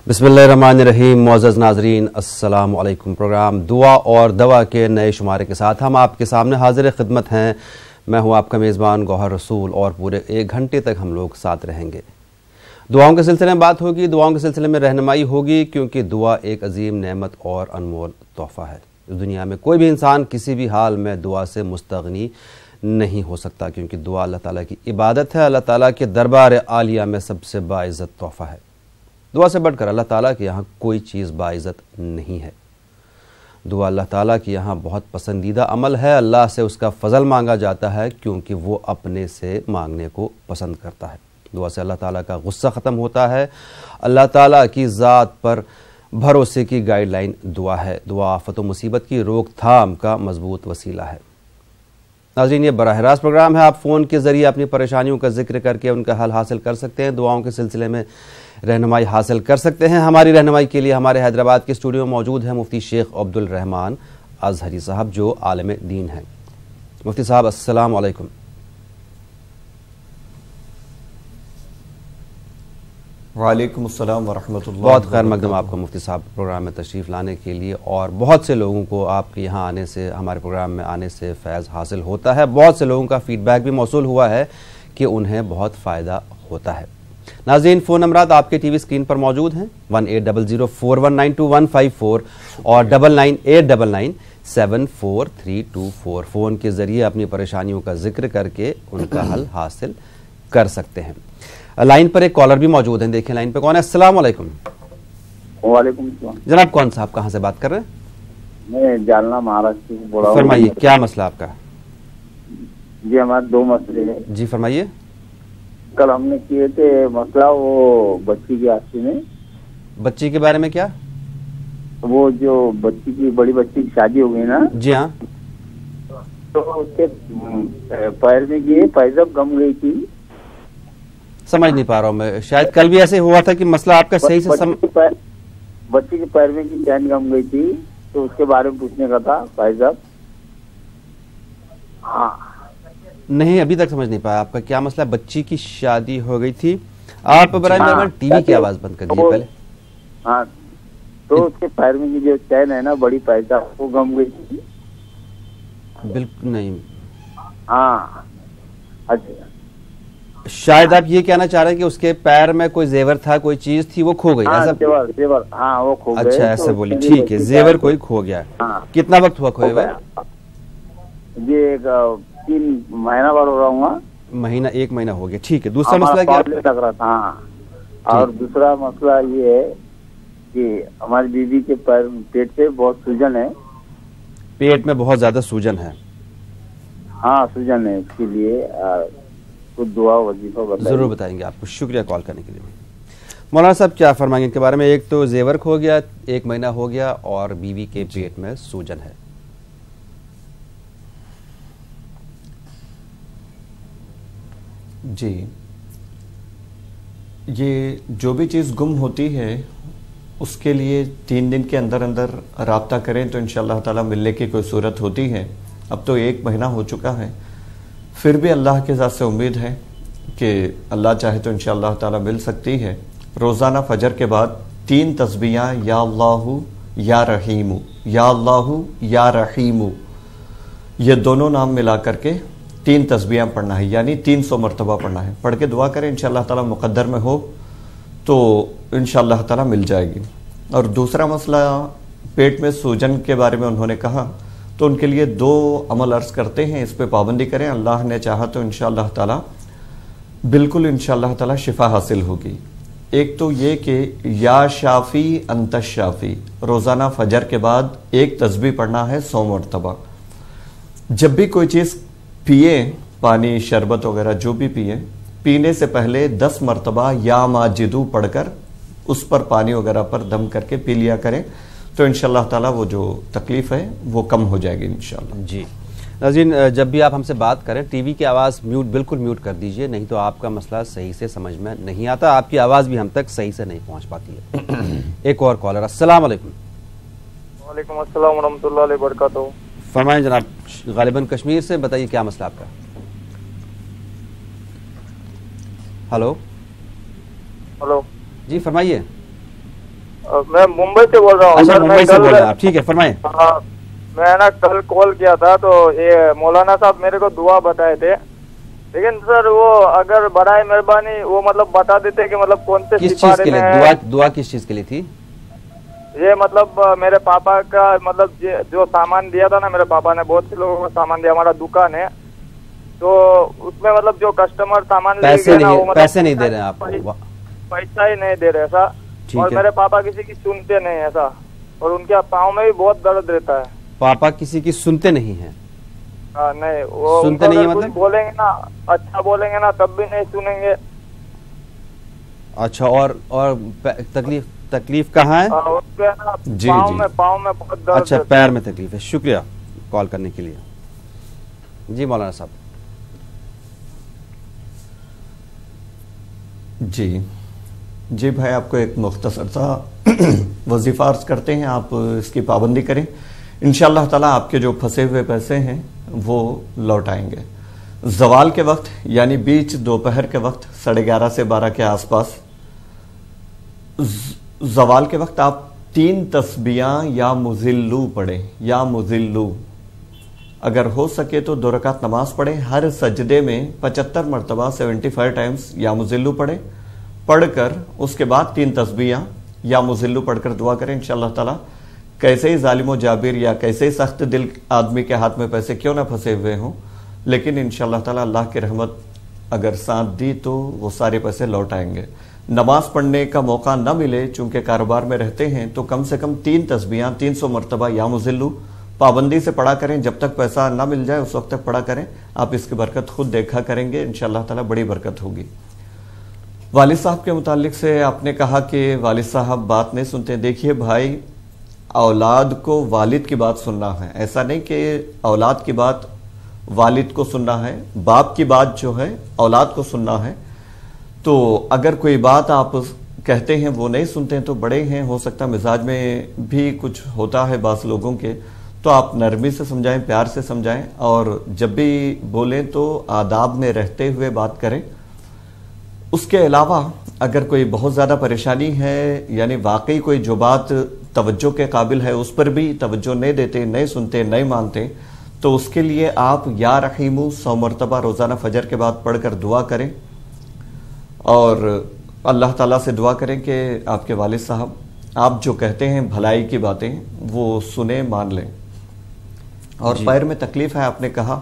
बिस्मिल्लाहिर्रहमानिर्रहीम। मुअज़्ज़ज़ नाज़रीन, अस्सलाम वालेकुम। प्रोग्राम दुआ और दवा के नए शुमारे के साथ हम आपके सामने हाजिर खिदमत हैं। मैं हूं आपका मेज़बान गौहर रसूल और पूरे 1 घंटे तक हम लोग साथ रहेंगे। दुआओं के सिलसिले में बात होगी, दुआओं के सिलसिले में रहनुमाई होगी, क्योंकि दुआ एक अजीम नेमत और अनमोल तोहफ़ा है। दुनिया में कोई भी इंसान किसी भी हाल में दुआ से मुस्तगनी नहीं हो सकता, क्योंकि दुआ अल्लाह ताला की इबादत है। अल्लाह ताला के दरबार आलिया में सबसे बाइज़्ज़त तोहफ़ा है। दुआ से बढ़कर अल्लाह ताला के यहाँ कोई चीज़ बाइज़्ज़त नहीं है। दुआ अल्लाह ताला के यहाँ बहुत पसंदीदा अमल है। अल्लाह से उसका फ़ज़ल मांगा जाता है, क्योंकि वो अपने से मांगने को पसंद करता है। दुआ से अल्लाह ताला का गुस्सा ख़त्म होता है। अल्लाह ताला की ज़ात पर भरोसे की गाइडलाइन दुआ है। दुआ आफ़त व मुसीबत की रोकथाम का मजबूत वसीला है। नाज़रीन, ये बराह रास्त प्रोग्राम है। आप फ़ोन के ज़रिए अपनी परेशानियों का जिक्र करके उनका हल हासिल कर सकते हैं, दुआओं के सिलसिले में रहनुमाई हासिल कर सकते हैं। हमारी रहनुमाई के लिए हमारे हैदराबाद के स्टूडियो में मौजूद हैं मुफ्ती शेख अब्दुल रहमान अज़हरी साहब, जो आलिम दीन हैं। मुफ्ती साहब, अस्सलाम वालेकुम। वालेकुम अस्सलाम वरहमतुल्लाह। बहुत खैर मकदम आपका मुफ्ती साहब प्रोग्राम में तशरीफ़ लाने के लिए। और बहुत से लोगों को आपके यहाँ आने से, हमारे प्रोग्राम में आने से फ़ैज़ हासिल होता है। बहुत से लोगों का फ़ीडबैक भी मौसूल हुआ है कि उन्हें बहुत फ़ायदा होता है। नाज़रीन, फ़ोन नंबरात आपके टीवी स्क्रीन पर मौजूद हैं 180041925154 और 9989974324। फ़ोन के ज़रिए अपनी परेशानियों का जिक्र करके उनका हल हासिल कर सकते हैं। लाइन पर एक कॉलर भी मौजूद हैं, देखें लाइन पर कौन है। अस्सलाम वालेकुम। वालेकुम सलाम। जनाब, कौन सा आप कहाँ से बात कर रहे हैं? मैं जालना महाराष्ट्र से बोल रहा हूँ। फरमाइए, क्या मसला आपका? जी, हमारे 2 मसले हैं। जी फरमाइए। कल हमने किए थे मसला वो बच्ची की आस्ती में। बच्ची के बारे में क्या? वो जो बच्ची की, बड़ी बच्ची की शादी हो गई ना। जी हाँ। तो उसके पैर में की पैजब गम गई थी। समझ नहीं पा रहा हूँ मैं, शायद कल भी ऐसे हुआ था कि मसला आपका सही से बच्ची के पैर में की चैन गम गई थी, तो उसके बारे में पूछने का था। पैजब नहीं, अभी तक समझ नहीं पाया आपका क्या मसला। बच्ची की शादी हो गई थी। आप बराबर टीवी की आवाज बंद कर दीजिए पहले। हाँ, तो उसके पैर में की जो चैन है ना, बड़ी पैजब, वो गम गई थी। बिल्कुल नहीं। हाँ, अच्छा। शायद आप ये कहना चाह रहे हैं कि उसके पैर में कोई जेवर था, कोई चीज थी, वो खो गई। हाँ, ऐसा जेवर, हाँ, वो खो गए। अच्छा, ऐसे बोली, ठीक है। जेवर कोई खो गया। हाँ। कितना वक्त हुआ खोए हुए? ये 3 महीना भर हो रहा हूँ। महीना, 1 महीना हो गया, ठीक है। दूसरा मसला क्या लग रहा था? हाँ। और दूसरा मसला ये है कि हमारी बीवी के पेट पे बहुत सूजन है। पेट में बहुत ज्यादा सूजन है? हाँ, सूजन है। इसके लिए कुछ दुआ वजीफा बताइए। जरूर बताएंगे आपको। शुक्रिया कॉल करने के लिए। मौलाना साहब, क्या फरमाएंगे इनके बारे में? एक तो जेवर खो गया, 1 महीना हो गया, और बीवी के पेट में सूजन है। जी, ये जो भी चीज़ गुम होती है उसके लिए 3 दिन के अंदर अंदर राब्ता करें तो इंशाअल्लाह ताला मिलने की कोई सूरत होती है। अब तो 1 महीना हो चुका है, फिर भी अल्लाह के ज़ात से उम्मीद है कि अल्लाह चाहे तो इंशाअल्लाह ताला मिल सकती है। रोज़ाना फजर के बाद 3 तस्बीहां, या अल्लाहु या रहीमु, या अल्लाहु या रहीमु, ये दोनों नाम मिला करके 3 तस्बीहां पढ़ना है, यानी 300 मरतबा पढ़ना है। पढ़ के दुआ करें, इंशाअल्लाह ताला मुक़द्दर में हो तो इंशाअल्लाह ताला मिल जाएगी। और दूसरा मसला, पेट में सूजन के बारे में उन्होंने कहा, तो उनके लिए 2 अमल अर्ज करते हैं, इस पे पाबंदी करें। अल्लाह ने चाहा तो इंशाअल्लाह ताला बिल्कुल इंशाअल्लाह ताला शिफा हासिल होगी। एक तो ये कि या शाफी अंत शाफी, रोज़ाना फजर के बाद 1 तस्बीह पढ़ना है 100 मरतबा। जब भी कोई चीज़ पिए, पानी, शरबत वगैरह जो भी पिए, पीने से पहले 10 मरतबा या माजिदू पढ़कर उस पर पानी वगैरह पर दम करके पी लिया करें, तो इंशाअल्लाह ताला वो जो तकलीफ है वो कम हो जाएगी इंशाअल्लाह। जी नाज़रीन, जब भी आप हमसे बात करें टीवी की आवाज़ बिल्कुल म्यूट कर दीजिए, नहीं तो आपका मसला सही से समझ में नहीं आता, आपकी आवाज़ भी हम तक सही से नहीं पहुंच पाती है। एक और कॉलर। अस्सलाम वालेकुम। वालेकुम अस्सलाम वरहमतुल्लाहि व बरकातहू। फरमाएं जनाब, गालिबन कश्मीर से, बताइए क्या मसला आपका? हेलो हेलो जी फरमाइए। मैं मुंबई से बोल रहा हूँ। अच्छा, सर, मुंबई मैं से कल- बोल रहे हैं आप, ठीक है, फरमाएं। हाँ, मैं ना कल कॉल किया था तो ये मौलाना साहब मेरे को दुआ बताए थे, लेकिन सर वो अगर बराए मेहरबानी वो मतलब बता देते कि मतलब कौन से किस चीज सिपारे के लिए में दुआ दुआ किस चीज के लिए थी? ये मतलब मेरे पापा का मतलब जो सामान दिया था ना, मेरे पापा ने बहुत से लोगों को सामान दिया, हमारा दुकान है, तो उसमें मतलब जो कस्टमर सामान पैसे ना, नहीं, वो मतलब पैसे नहीं दे रहे हैं आपको? पैसा ही नहीं दे रहे ऐसा। ठीक और है। मेरे पापा किसी की सुनते नहीं ऐसा, और उनके पाँव में भी बहुत दर्द रहता है। पापा किसी की सुनते नहीं हैं? हाँ, नहीं, वो सुनते उनको नहीं है अगर कुछ मतलब? बोलेंगे ना, अच्छा बोलेंगे ना, तब भी नहीं सुनेंगे। अच्छा, और तकलीफ कहाँ है? उसके ना जी, पाँव जी। में बहुत दर्द अच्छा, रहता है। पैर में तकलीफ है। शुक्रिया कॉल करने के लिए। जी मौलाना साहब। जी भाई, आपको एक मुख्तसर सा वजीफा अर्ज करते हैं, आप इसकी पाबंदी करें, इंशाअल्लाह ताला आपके जो फंसे हुए पैसे हैं वो लौट आएंगे। जवाल के वक्त यानी बीच दोपहर के वक्त 11:30 से 12 के आसपास जवाल के वक्त आप 3 तस्बीहां या मुजिल्लू पढ़ें, या मुजिल्लू। अगर हो सके तो 2 रकात नमाज पढ़ें, हर सजदे में 75 मरतबा 75 टाइम्स या मुजिल्लू पढ़ें, पढ़कर उसके बाद 3 तस्बीहां या मुजिल्लू पढ़कर दुआ करें। इंशाअल्लाह ताला कैसे ही जालिम जाबिर या कैसे ही सख्त दिल आदमी के हाथ में पैसे क्यों ना फंसे हुए हों, लेकिन इंशाअल्लाह ताला अल्लाह की रहमत अगर साथ दी तो वो सारे पैसे लौट आएंगे। नमाज पढ़ने का मौका न मिले, चूंकि कारोबार में रहते हैं, तो कम से कम 3 तस्बीहां 300 मरतबा या मुजिल्लू पाबंदी से पढ़ा करें। जब तक पैसा ना मिल जाए उस वक्त तक पढ़ा करें, आप इसकी बरकत खुद देखा करेंगे, इंशाअल्लाह ताला बड़ी बरकत होगी। वालिद साहब के मुतालिक से आपने कहा कि वालिद साहब बात नहीं सुनते। देखिए भाई, औलाद को वालिद की बात सुनना है, ऐसा नहीं कि औलाद की बात वालिद को सुनना है, बाप की बात जो है औलाद को सुनना है। तो अगर कोई बात आप कहते हैं वो नहीं सुनते हैं तो बड़े हैं, हो सकता है मिजाज में भी कुछ होता है बास लोगों के, तो आप नरमी से समझाएं, प्यार से समझाएं, और जब भी बोलें तो आदाब में रहते हुए बात करें। उसके अलावा अगर कोई बहुत ज़्यादा परेशानी है, यानी वाकई कोई जो बात तवज्जो के काबिल है उस पर भी तवज्जो नहीं देते, नहीं सुनते, नहीं मानते, तो उसके लिए आप या रहीमू 100 मरतबा रोज़ाना फजर के बाद पढ़कर दुआ करें, और अल्लाह ताला से दुआ करें कि आपके वालिद साहब आप जो कहते हैं भलाई की बातें वो सुने, मान लें। और पैर में तकलीफ है आपने कहा,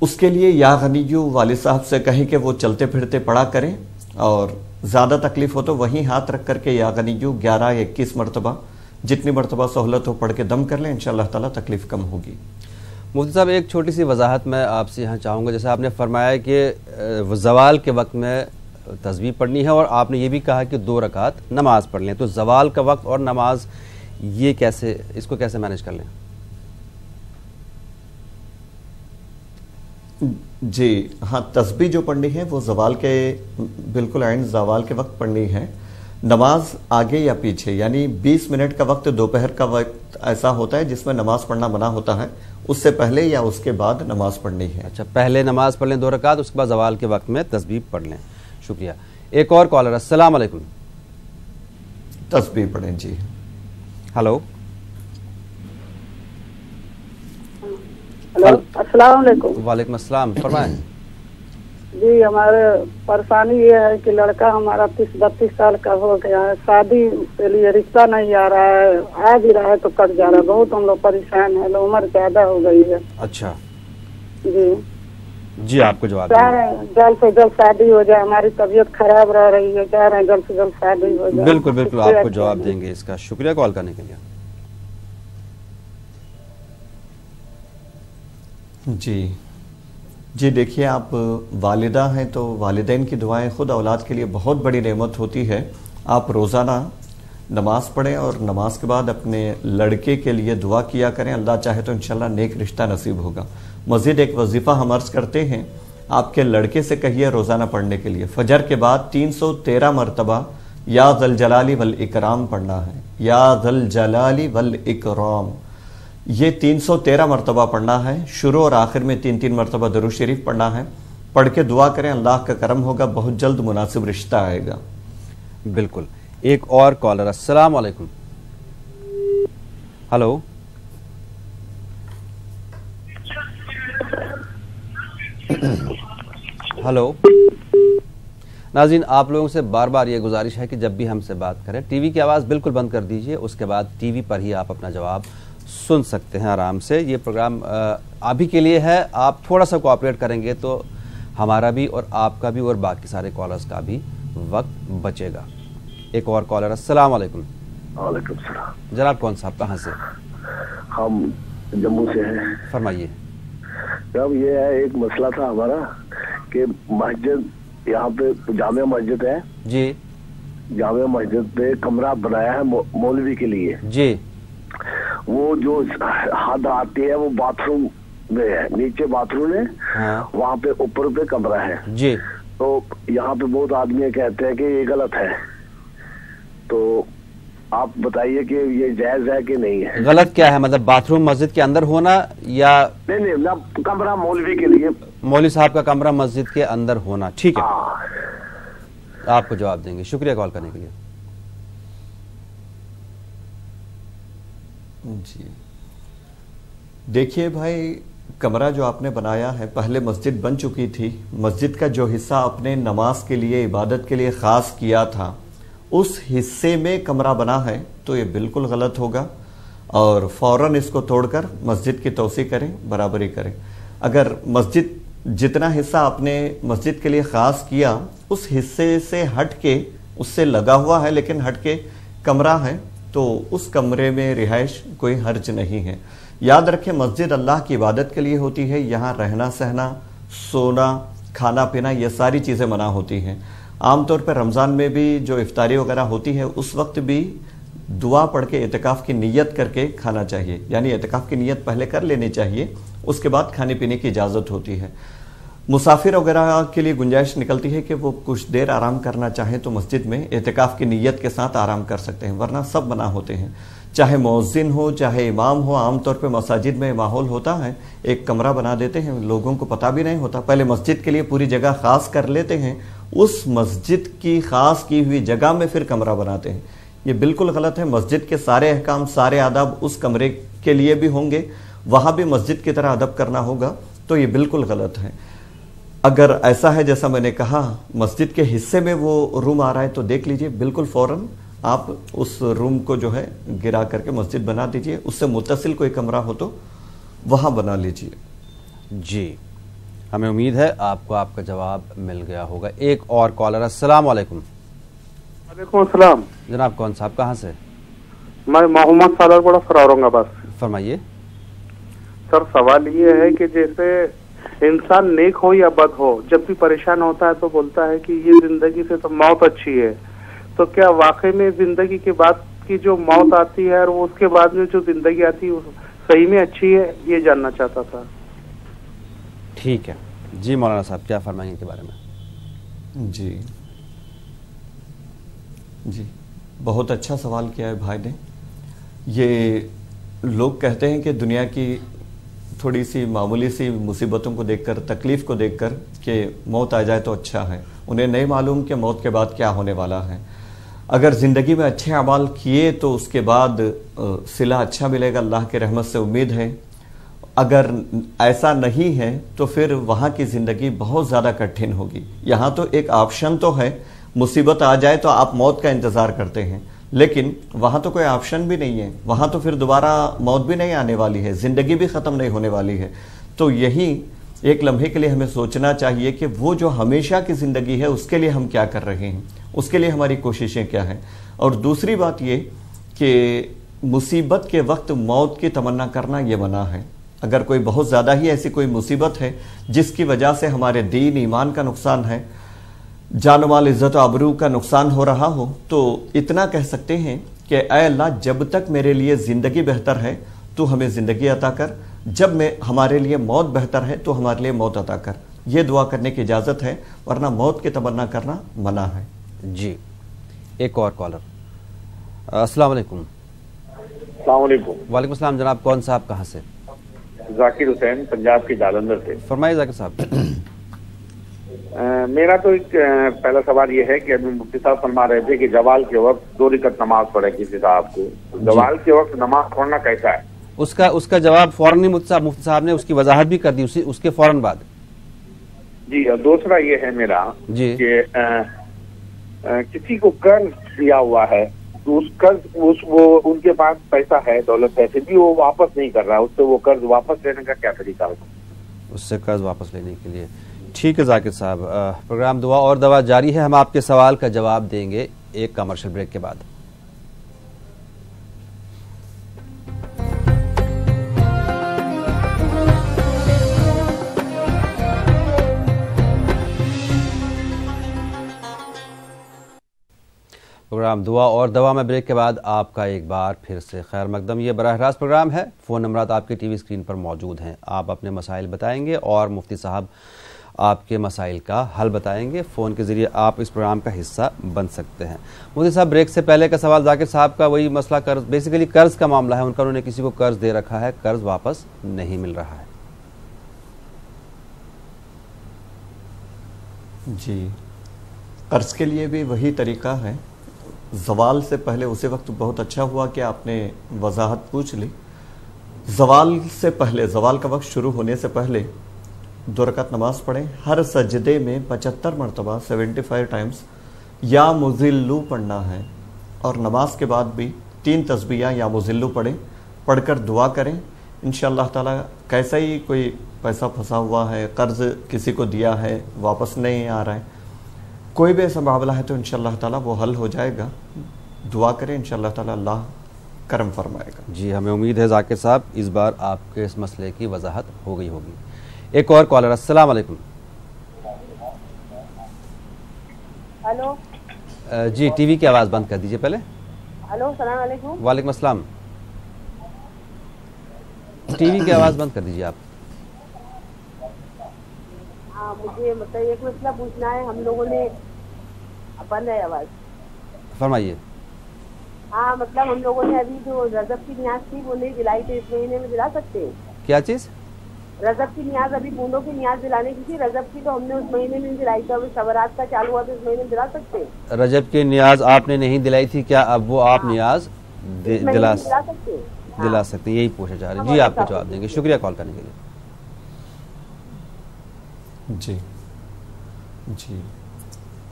उसके लिए या गनीयू वालिद साहब से कहें कि वो चलते फिरते पढ़ा करें, और ज़्यादा तकलीफ हो तो वहीं हाथ रख करके या गनीयू 11 या 21 मरतबा जितनी मरतबा सहूलत हो पढ़ के दम कर लें, इंशाअल्लाह ताला तकलीफ कम होगी। मुफ्ती साहब, एक छोटी सी वजाहत मैं आपसे यहाँ चाहूँगा। जैसे आपने फरमाया कि ज़वाल के वक्त में तस्बीह पढ़नी है, और आपने ये भी कहा कि 2 रकात नमाज पढ़ लें, तो ज़वाल का वक्त और नमाज ये कैसे, इसको कैसे मैनेज कर लें? जी हाँ, तस्बीह जो पढ़नी है वो ज़वाल के बिल्कुल आइन ज़वाल के वक्त पढ़नी है। नमाज आगे या पीछे, यानी 20 मिनट का वक्त दोपहर का वक्त ऐसा होता है जिसमें नमाज पढ़ना मना होता है, उससे पहले या उसके बाद नमाज पढ़नी है। अच्छा, पहले नमाज पढ़ लें 2 रकात, उसके बाद ज़वाल के वक्त में तस्बीह पढ़ लें। शुक्रिया। एक और कॉलर, अस्सलाम वालेकुम। तस्बीह पढ़ें जी। हेलो, हेलो, अस्सलाम वालेकुम। वालेकुम अस्सलाम, फरमाएं। जी, हमारे परेशानी ये है कि लड़का हमारा 30-32 साल का हो गया है, शादी के लिए रिश्ता नहीं आ रहा है, आ भी रहा है तो कट जा रहा है, बहुत हम लोग परेशान है, उम्र ज्यादा हो गई है। अच्छा जी, आपको जवाब चाह रहे हैं जल्द से जल्द शादी हो जाए, हमारी तबीयत खराब रह रही है, चाह रहे हैं जल्द से जल्द शादी हो जाए। बिल्कुल बिल्कुल, आपको जवाब देंगे इसका। शुक्रिया कॉल करने के लिए। जी देखिए, आप वालिदा हैं तो वालिदैन की दुआएं खुद औलाद के लिए बहुत बड़ी नेमत होती है। आप रोज़ाना नमाज पढ़ें और नमाज के बाद अपने लड़के के लिए दुआ किया करें, अल्लाह चाहे तो इंशाल्लाह नेक रिश्ता नसीब होगा। मज़ीद एक वजीफ़ा हम अर्ज़ करते हैं, आपके लड़के से कहिए रोज़ाना पढ़ने के लिए फजर के बाद 313 मरतबा या ज़ल जलाली वल इकराम पढ़ना है, या ज़ल जलाली वल इकराम, ये 313 मरतबा पढ़ना है। शुरू और आखिर में 3-3 मरतबा दरूद शरीफ पढ़ना है। पढ़ के दुआ करें, अल्लाह का करम होगा, बहुत जल्द मुनासिब रिश्ता आएगा। बिल्कुल। एक और कॉलर। अस्सलाम वालेकुम। Hello, hello. नाज़रीन, आप लोगों से बार बार ये गुजारिश है कि जब भी हमसे बात करें टीवी की आवाज़ बिल्कुल बंद कर दीजिए, उसके बाद टीवी पर ही आप अपना जवाब सुन सकते हैं आराम से। ये प्रोग्राम आप ही के लिए है, आप थोड़ा सा कोऑपरेट करेंगे तो हमारा भी और आपका भी और बाकी सारे कॉलर्स का भी वक्त बचेगा। एक और कॉलर। अस्सलाम वालेकुम। वालेकुम सलाम। जनाब कौन साहब, कहाँ से? हम जम्मू से हैं। फरमाइए। जब ये है, एक मसला था हमारा कि मस्जिद, यहाँ पे जामिया मस्जिद है जी, जामिया मस्जिद पे कमरा बनाया है मौलवी के लिए जी। वो जो हद आती है वो बाथरूम में है, नीचे बाथरूम है। हाँ। वहाँ पे ऊपर पे कमरा है जी। तो यहाँ पे बहुत आदमी कहते हैं कि ये गलत है, तो आप बताइए कि ये जायज है कि नहीं है? गलत क्या है? मतलब बाथरूम मस्जिद के अंदर होना या नहीं, ना कमरा मौलवी के लिए, मौलवी साहब का कमरा मस्जिद के अंदर होना? ठीक है, हाँ। आपको जवाब देंगे। शुक्रिया कॉल करने के लिए। जी देखिए भाई, कमरा जो आपने बनाया है, पहले मस्जिद बन चुकी थी, मस्जिद का जो हिस्सा आपने नमाज के लिए, इबादत के लिए ख़ास किया था, उस हिस्से में कमरा बना है तो ये बिल्कुल गलत होगा और फ़ौरन इसको तोड़कर मस्जिद की तोसी करें, बराबरी करें। अगर मस्जिद जितना हिस्सा आपने मस्जिद के लिए ख़ास किया उस हिस्से से हट के, उससे लगा हुआ है लेकिन हट के कमरा है, तो उस कमरे में रिहाइश कोई हर्ज नहीं है। याद रखें, मस्जिद अल्लाह की इबादत के लिए होती है, यहाँ रहना सहना, सोना, खाना पीना, ये सारी चीज़ें मना होती हैं। आमतौर पर रमज़ान में भी जो इफ्तारी वगैरह होती है उस वक्त भी दुआ पढ़ के इतिकाफ़ की नीयत करके खाना चाहिए, यानी इतिकाफ़ की नीयत पहले कर लेनी चाहिए, उसके बाद खाने पीने की इजाज़त होती है। मुसाफिर वगैरह के लिए गुंजाइश निकलती है कि वो कुछ देर आराम करना चाहें तो मस्जिद में इतिकाफ़ की नीयत के साथ आराम कर सकते हैं, वरना सब मना होते हैं। चाहे मुअज्जिन हो चाहे इमाम हो, आमतौर पे मसाजिद में माहौल होता है, एक कमरा बना देते हैं, लोगों को पता भी नहीं होता, पहले मस्जिद के लिए पूरी जगह ख़ास कर लेते हैं, उस मस्जिद की ख़ास की हुई जगह में फिर कमरा बनाते हैं। ये बिल्कुल गलत है। मस्जिद के सारे अहकाम, सारे आदाब उस कमरे के लिए भी होंगे, वहाँ भी मस्जिद की तरह अदब करना होगा, तो ये बिल्कुल गलत है। अगर ऐसा है जैसा मैंने कहा, मस्जिद के हिस्से में वो रूम आ रहा है तो देख लीजिए, बिल्कुल फ़ौरन आप उस रूम को जो है गिरा करके मस्जिद बना दीजिए, उससे मुत्तसिल कोई कमरा हो तो वहाँ बना लीजिए। जी, हमें उम्मीद है आपको आपका जवाब मिल गया होगा। एक और कॉलर। अस्सलाम वालेकुम। वालेकुम अस्सलाम। जनाब कौन साहब, कहाँ से? मैं मोहम्मद सालर बड़ा सर, औरंगाबाद। फरमाइए। सर सवाल ये है कि जैसे इंसान नेक हो या बद हो, जब भी परेशान होता है तो बोलता है कि ये जिंदगी से तो मौत अच्छी है, तो क्या वाकई में जिंदगी के बाद की जो मौत आती है और उसके बाद में जो जिंदगी आती है वो सही में अच्छी है, ये जानना चाहता था। ठीक है जी, मौलाना साहब क्या फरमाएंगे इनके बारे में? जी, बहुत अच्छा सवाल किया है भाई ने। ये लोग कहते हैं कि दुनिया की थोड़ी सी मामूली सी मुसीबतों को देखकर, तकलीफ को देखकर कि मौत आ जाए तो अच्छा है, उन्हें नहीं मालूम कि मौत के बाद क्या होने वाला है। अगर ज़िंदगी में अच्छे अमाल किए तो उसके बाद सिला अच्छा मिलेगा, अल्लाह के रहमत से उम्मीद है। अगर ऐसा नहीं है तो फिर वहाँ की ज़िंदगी बहुत ज़्यादा कठिन होगी। यहाँ तो एक ऑप्शन तो है, मुसीबत आ जाए तो आप मौत का इंतज़ार करते हैं, लेकिन वहाँ तो कोई ऑप्शन भी नहीं है, वहाँ तो फिर दोबारा मौत भी नहीं आने वाली है, ज़िंदगी भी ख़त्म नहीं होने वाली है। तो यही एक लम्हे के लिए हमें सोचना चाहिए कि वो जो हमेशा की ज़िंदगी है उसके लिए हम क्या कर रहे हैं, उसके लिए हमारी कोशिशें क्या हैं। और दूसरी बात ये कि मुसीबत के वक्त मौत की तमन्ना करना ये मना है। अगर कोई बहुत ज़्यादा ही ऐसी कोई मुसीबत है जिसकी वजह से हमारे दीन ईमान का नुकसान है, जान माल इज़्ज़त आबरू का नुकसान हो रहा हो, तो इतना कह सकते हैं कि ऐ अल्लाह, जब तक मेरे लिए ज़िंदगी बेहतर है तो हमें ज़िंदगी अता कर, जब मैं हमारे लिए मौत बेहतर है तो हमारे लिए मौत अता कर। ये दुआ करने की इजाज़त है, वरना मौत की तमन्ना करना मना है। जी, एक और कॉलर। अस्सलाम वालेकुम। अस्सलाम वालेकुम। वालेकुम सलाम। जनाब कौन साहब, कहाँ से? जाकिर हुसैन, पंजाब के जालंधर से। फरमाइए जाकिर साहब। میرا تو ایک پہلا سوال یہ ہے کہ ابھی مفتی صاحب فرما رہے تھے کہ زوال کے وقت 2 رکعت نماز پڑھے کسی صاحب کو، زوال کے وقت نماز پڑھنا کیسا ہے؟ اس کا جواب فوراً ہی مفتی صاحب نے اس کی وضاحت بھی کر دی اس کے فوراً بعد. جی، اور دوسرا یہ ہے میرا کہ کسی کو قرض دیا ہوا ہے تو اس قرض وہ ان کے پاس پیسہ ہے، دولت ہے، پھر بھی وہ واپس نہیں کر رہا، اس سے وہ قرض واپس لینے کا کیا طریقہ ہوگا؟ اس سے قرض واپس لینے کے لیے. ٹھیک ہے ذاکر صاحب، پروگرام دعا اور دوا جاری ہے. ہم آپ کے سوال کا جواب دیں گے ایک کمرشل بریک کے بعد. پروگرام دعا اور دوا میں بریک کے بعد آپ کا ایک بار پھر سے خیر مقدم. یہ براہ راست پروگرام ہے. فون نمبرات آپ کے ٹی وی اسکرین پر موجود ہیں. آپ اپنے مسائل بتائیں گے اور مفتی صاحب آپ کے مسائل کا حل بتائیں گے. فون کے ذریعے آپ اس پروگرام کا حصہ بن سکتے ہیں. مفتی صاحب، بریک سے پہلے کا سوال ذاکر صاحب کا وہی مسئلہ قرض، بیسیکلی قرض کا معاملہ ہے. انہوں نے کسی کو قرض دے رکھا ہے، قرض واپس نہیں مل رہا ہے. جی، قرض کے لیے بھی وہی طریقہ ہے. زوال سے پہلے، اسی وقت بہت اچھا ہوا کہ آپ نے وضاحت پوچھ لی. زوال سے پہلے، زوال کا وقت شروع ہونے سے پہلے 2 رکعت نماز پڑھیں. ہر سجدے میں 75 مرتبہ 75 ٹائمز یا مذلو پڑھنا ہے، اور نماز کے بعد بھی 3 تسبیحہ یا مذلو پڑھ کر دعا کریں. انشاءاللہ تعالی کیسا ہی کوئی پیسہ پھنسا ہوا ہے، قرض کسی کو دیا ہے، واپس نہیں آ رہا ہے، کوئی بھی ایسا معاملہ ہے تو انشاءاللہ تعالی وہ حل ہو جائے گا. دعا کریں، انشاءاللہ تعالی اللہ کرم فرمائے گا. جی، ہمیں امید ہے ذاکر صاحب اس بار آپ کے اس مسئلے کی وضاحت ہو گئی ہوگی. ایک اور کالر. السلام علیکم. ہلو. جی، ٹی وی کی آواز بند کر دیجئے پہلے. ہلو، السلام علیکم. وعلیکم السلام. ٹی وی کی آواز بند کر دیجئے آپ. ہاں، مجھے مطلب ایک مسئلہ پوچھنا ہے. ہم لوگوں نے بند ہے آواز. فرمائیے. ہاں، مطلب ہم لوگوں نے ابھی جو رجب کی نیاز تھی وہ نہیں دلائی، تو اس مہینے میں دلا سکتے ہیں؟ کیا چیز؟ رجب کی نیاز، ابھی بوندوں کی نیاز دلانے کی تھی. رجب کی تو ہم نے اس مہینے میں دلائی، تو ابھی سبرات کا چالو ہوا تو اس مہینے میں دلا سکتے ہیں؟ رجب کی نیاز آپ نے نہیں دلائی تھی، کیا اب وہ آپ نیاز دلا سکتے ہیں؟ یہی پوچھا جا رہا ہے. جی، آپ کو جواب دیں گے. شکریہ کال کرنے کے لیے. جی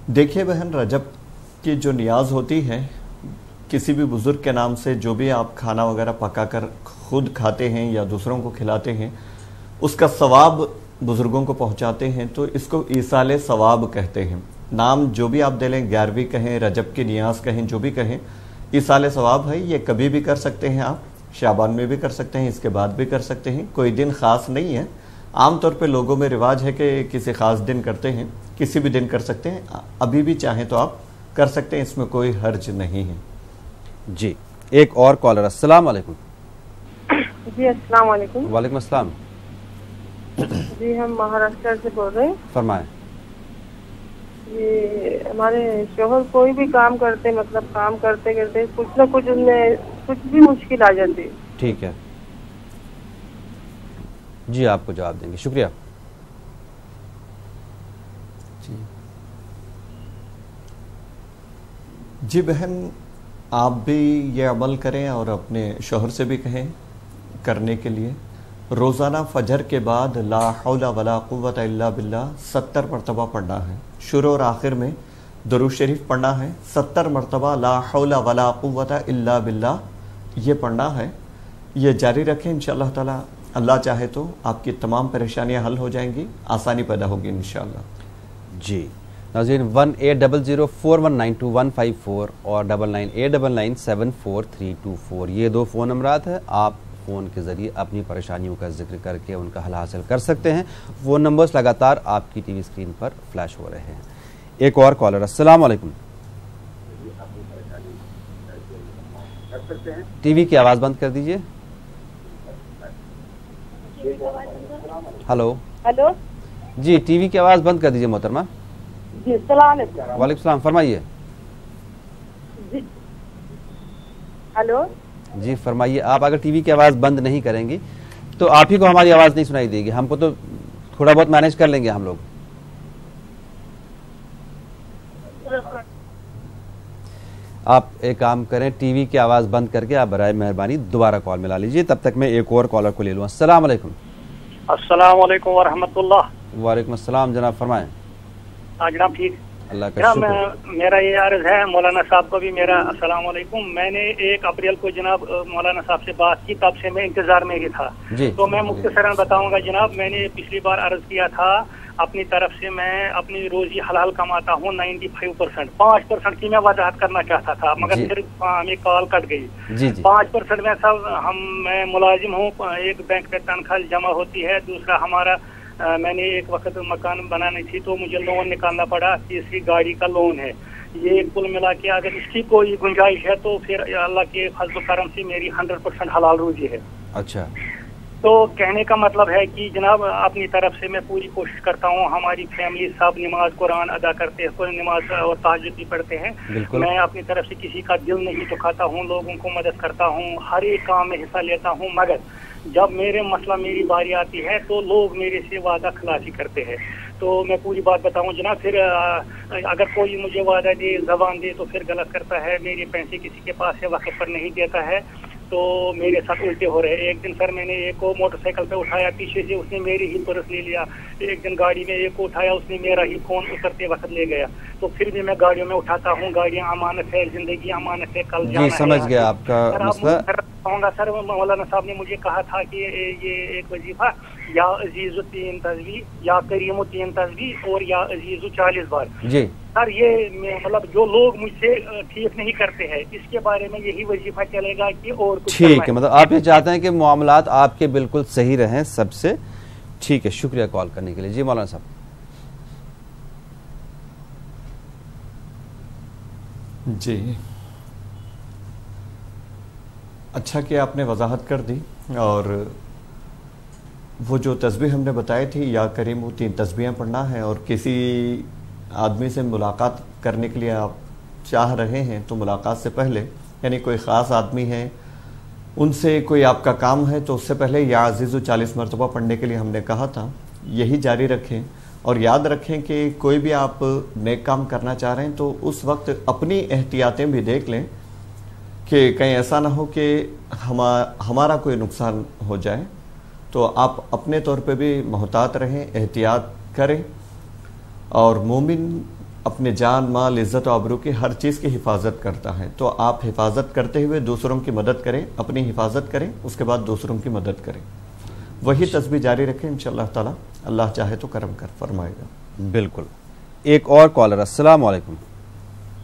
دیکھیے بہن، رجب کی جو نیاز ہوتی ہے، کسی بھی بزرگ کے نام سے جو بھی آپ کھانا وغیرہ پکا کر خود کھاتے ہیں یا دوسروں کو کھلاتے ہیں، اس کا ثواب بزرگوں کو پہنچاتے ہیں، تو اس کو ایصال ثواب کہتے ہیں. نام جو بھی آپ دے لیں، 11ویں کہیں، رجب کی نیاز کہیں، جو بھی کہیں، ایصال ثواب ہے. یہ کبھی بھی کر سکتے ہیں آپ، شعبان میں بھی کر سکتے ہیں، اس کے بعد بھی کر سکتے ہیں. کوئی دن خاص نہیں ہے. عام طور پہ لوگوں میں رواج ہے کہ کسی خاص دن کرتے ہیں، کسی بھی دن کر سکتے ہیں. ابھی بھی چاہیں تو آپ کر سکتے ہیں، اس میں کوئی حرج نہیں ہے. جی، ایک اور کالر. السلام علیکم. جی، السلام علیکم. وعلیکم السلام. جی، ہم مہاراشٹر سے بول رہے ہیں. فرمائیں. جی، ہمارے شوہر کوئی بھی کام کرتے، مطلب کام کرتے کرتے کچھ نہ کچھ ان میں کچھ بھی مشکل آ جاتی. ٹھیک ہے. جی، آپ کو جواب دیں گے. شکریہ. جی بہن، آپ بھی یہ عمل کریں اور اپنے شوہر سے بھی کہیں کرنے کے لیے. روزانہ فجر کے بعد لا حول ولا قوت الا باللہ 70 مرتبہ پڑھنا ہے. شروع اور آخر میں درود شریف پڑھنا ہے. 70 مرتبہ لا حول ولا قوت الا باللہ یہ پڑھنا ہے. یہ جاری رکھیں. انشاءاللہ تعالی اللہ چاہے تو آپ کی تمام پریشانیاں حل ہو جائیں گی، آسانی پیدا ہوگی انشاءاللہ. جی ناظرین، 180041925154 اور 9989974324 یہ 2 فون نمبرات ہیں. آپ فون کے ذریعے اپنی پریشانیوں کا ذکر کر کے ان کا حل حاصل کر سکتے ہیں. فون نمبرز لگاتار آپ کی ٹی وی اسکرین پر فلیش ہو رہے ہیں. ایک اور کالر. السلام علیکم. ٹی وی کی آواز بند کر دیجئے. ہلو. ہلو. جی، ٹی وی کی آواز بند کر دیجئے محترمہ. جی، السلام علیکم. وعلیکم السلام. فرمائیے. ہلو. جی فرمائیے. آپ اگر ٹی وی کی آواز بند نہیں کریں گی تو آپ ہی کو ہماری آواز نہیں سنائی دے گی. ہم کو تو تھوڑا بہت مینیج کر لیں گے ہم لوگ. آپ ایک کام کریں, ٹی وی کی آواز بند کر کے آپ برائے مہربانی دوبارہ کال ملا لیجیے, تب تک میں ایک اور کالر کو لے لوں. السلام علیکم. السلام علیکم ورحمۃ اللہ. وعلیکم السلام جناب, فرمائیں. جناب ٹھیک. اللہ کا شکر. میرا یہ عرض ہے, مولانا صاحب کو بھی میرا السلام علیکم. میں نے 1 اپریل کو جناب مولانا صاحب سے بات کی, تب سے میں انتظار میں ہی تھا. تو میں مختصراً بتاؤں گا جناب. میں نے پچھلی بار عرض کیا تھا اپنی طرف سے میں اپنی روزی حلال کماتا ہوں 95%. 5% کی میں وضاحت کرنا چاہتا تھا, مگر پھر ہمیں کال کٹ گئی. 5% میں سب میں ملازم ہوں, ایک بینک میں تنخواہ جمع ہوتی ہے, دوسرا ہمارا میں نے ایک وقت مکان بنانی تھی تو مجھے لون نکالنا پڑا, تیسری گاڑی کا لون ہے. یہ کل ملا کے اگر اس کی کوئی گنجائش ہے تو پھر اللہ کے فضل و کرم سے میری 100% حلال روزی ہے. اچھا. تو کہنے کا مطلب ہے کہ جناب اپنی طرف سے میں پوری کوشش کرتا ہوں. ہماری فیملی سب نماز قرآن ادا کرتے ہیں, کوئی نماز اور تہجد بھی پڑھتے ہیں. میں اپنی طرف سے کسی کا دل نہیں دکھاتا ہوں, لوگوں کو مدد کرتا ہوں, ہر ایک کام میں حصہ لیتا ہوں. مگر جب میرے مسئلہ میری باری آتی ہے تو لوگ میرے سے وعدہ خلافی کرتے ہیں. تو میں پوری بات بتاؤں جناب, پھر اگر کوئی مجھے وعدہ دے, زبان دے, تو پھر غلط کرتا ہے. میرے پیسے کسی کے پاس ہے, وقت پر نہیں دیتا ہے, تو میرے ساتھ الٹے ہو رہے ہیں. ایک دن سر میں نے ایک کو موٹر سائیکل پہ اٹھایا, پیچھے سے اس نے میری ہی پرس لے لیا. ایک دن گاڑی میں ایک کو اٹھایا, اس نے میرا ہی فون اترتے وقت لے گیا. تو پھر بھی میں گاڑیوں میں اٹھاتا ہوں, گاڑیاں امانت ہے, زندگی امانت ہے, کل جانا ہے. جی سمجھ گیا آپ کا مسئلہ. سر مولانا صاحب نے مجھے کہا تھا کہ یہ ایک وظیفہ یا عزیز 3 تسبیح, یا کریم 3 تسبیح, اور یا عزیز 40 بار. جی سر یہ مطلب جو لوگ مجھ سے ٹھیک نہیں کرتے ہیں, اس کے بارے میں یہی وظیفہ چلے گا کہ اور کچھ؟ ٹھیک ہے, مطلب آپ یہ چاہتے ہیں کہ معاملات آپ کے بالکل صحیح رہیں سب سے. ٹھیک ہے, شکریہ کال کرنے کے لیے. جی مولانا صاحب. جی اچھا کہ آپ نے وضاحت کر دی. اور وہ جو تسبیح ہم نے بتائی تھی, یا کریم 3 تسبیحیں پڑھنا ہے, اور کسی آدمی سے ملاقات کرنے کے لیے آپ چاہ رہے ہیں تو ملاقات سے پہلے, یعنی کوئی خاص آدمی ہے, ان سے کوئی آپ کا کام ہے, تو اس سے پہلے یا عزیز 40 مرتبہ پڑھنے کے لیے ہم نے کہا تھا. یہی جاری رکھیں, اور یاد رکھیں کہ کوئی بھی آپ نیک کام کرنا چاہ رہے ہیں تو اس وقت اپنی احتیاطیں بھی دیکھ لیں کہ کہیں ایسا نہ ہو کہ ہمارا کوئی نقصان ہو جائے. تو آپ اپنے طور پہ بھی محتاط رہیں, احتیاط کریں. اور مومن اپنے جان, مال, عزت و آبرو کی ہر چیز کی حفاظت کرتا ہے. تو آپ حفاظت کرتے ہوئے دوسروں کی مدد کریں, اپنی حفاظت کریں, اس کے بعد دوسروں کی مدد کریں. وہی تسبیح جاری رکھیں, انشاءاللہ تعالی اللہ چاہے تو کرم فرمائے گا. بالکل. ایک اور کالر. السلام علیکم.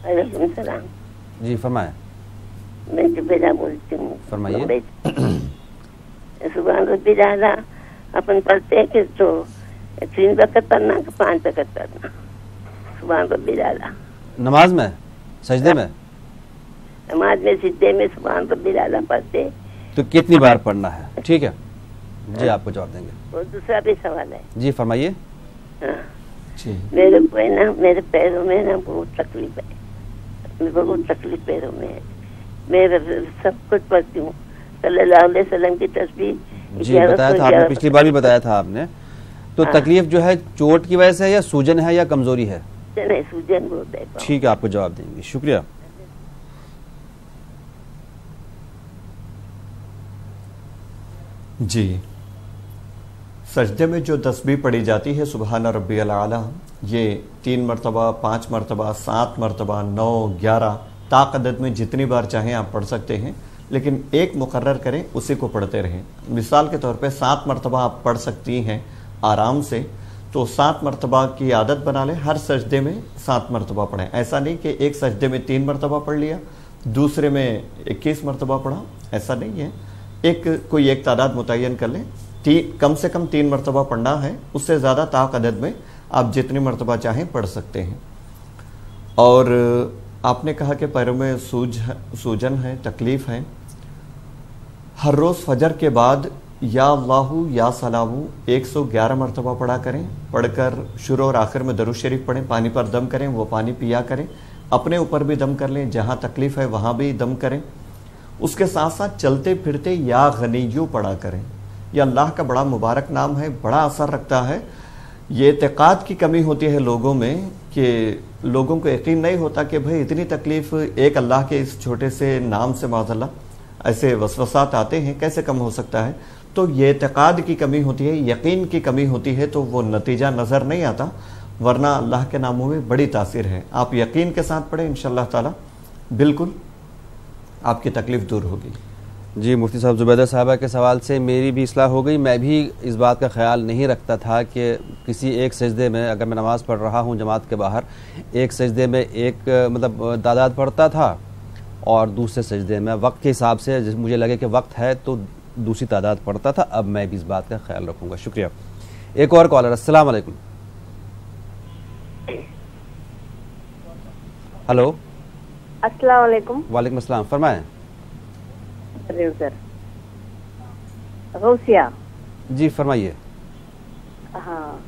وعلیکم السلام. جی فرمائیں. میں زبیدہ بولتی ہوں. فرمائیے. سبحان ربی الاعلیٰ اپن پڑھتے ہیں کہ تو 3 وقت پڑھنا کہ 5 وقت پڑھنا. سبحان ربی الاعلیٰ نماز میں, سجدے میں؟ نماز میں سجدے میں سبحان ربی الاعلیٰ پڑھتے. تو کتنی بار پڑھنا ہے؟ ٹھیک ہے, جی آپ کو جواب دیں گے. اور دوسرا بھی سوال ہے. جی فرمائیے. میرے کو نا, میرے پیروں میں نا بہت تکلیف ہے, بہت تکلیف پیروں میں ہے. میں سب کچھ پڑھتی ہوں, صلی اللہ علیہ وسلم کی تسبیح. جی بتایا تھا آپ نے, پچھلی بار بھی بتایا تھا آپ نے. تو تکلیف جو ہے چوٹ کی وجہ سے ہے, یا سوجن ہے, یا کمزوری ہے؟ سوجن بہت ہے. ٹھیک ہے, آپ کو جواب دیں گے. شکریہ. جی سجدے میں جو تسبیح پڑھی جاتی ہے سبحان ربی الاعلیٰ, یہ 3 مرتبہ, 5 مرتبہ, 7 مرتبہ, 9, 11 طاق عدد میں جتنی بار چاہیں آپ پڑھ سکتے ہیں, لیکن ایک مقرر کریں, اسی کو پڑھتے رہیں. مثال کے طور پہ 7 مرتبہ آپ پڑھ سکتی ہیں آرام سے, تو 7 مرتبہ کی عادت بنا لیں, ہر سجدے میں 7 مرتبہ پڑھیں. ایسا نہیں کہ ایک سجدے میں 3 مرتبہ پڑھ لیا, دوسرے میں 21 مرتبہ پڑھا, ایسا نہیں ہے. کوئی ایک تعداد متعین کر لیں, کم سے کم 3 مرتبہ پڑھنا ہے, اس سے زیادہ طاق عدد میں آپ جتنی مرتبہ چاہیں پڑھ سکتے ہیں. اور آپ نے کہا کہ پیروں میں سوجن ہے, تکلیف ہے. ہر روز فجر کے بعد یا اللہ یا سلامو 111 مرتبہ پڑھا کریں. پڑھ کر شروع اور آخر میں درود شریف پڑھیں, پانی پر دم کریں, وہ پانی پیا کریں, اپنے اوپر بھی دم کر لیں, جہاں تکلیف ہے وہاں بھی دم کریں. اس کے ساتھ ساتھ چلتے پھرتے یا غنیو پڑھا کریں. یہ اللہ کا بڑا مبارک نام ہے, بڑا اثر رکھتا ہے. یہ اعتقاد کی کمی ہوتی ہے لوگوں میں کہ लोगों को यकीन नहीं होता कि भाई इतनी तकलीफ एक अल्लाह के इस छोटे से नाम से माज़अल्लाह ऐसे वसवसात आते हैं, कैसे कम हो सकता है। तो ये एतक़ाद की कमी होती है, यकीन की कमी होती है, तो वो नतीजा नज़र नहीं आता, वरना अल्लाह के नामों में बड़ी तासीर है। आप यकीन के साथ पढ़ें, इंशाअल्लाह ताला बिल्कुल आपकी तकलीफ दूर होगी। जी मुफ्ती साहब, जुबैदा साहबा के सवाल से मेरी भी इस्लाह हो गई। मैं भी इस बात का ख्याल नहीं रखता था कि किसी एक सजदे में, अगर मैं नमाज़ पढ़ रहा हूँ जमात के बाहर, एक सजदे में एक मतलब तादाद पढ़ता था और दूसरे सजदे में वक्त के हिसाब से मुझे लगे कि वक्त है तो दूसरी तादाद पढ़ता था। अब मैं भी इस बात का ख्याल रखूँगा। शुक्रिया। एक और कॉलर, अस्सलाम वालेकुम। हेलो। अस्सलाम वालेकुम। वालेकुम अस्सलाम, फरमाएं। सर गौसिया जी फरमाइए। हाँ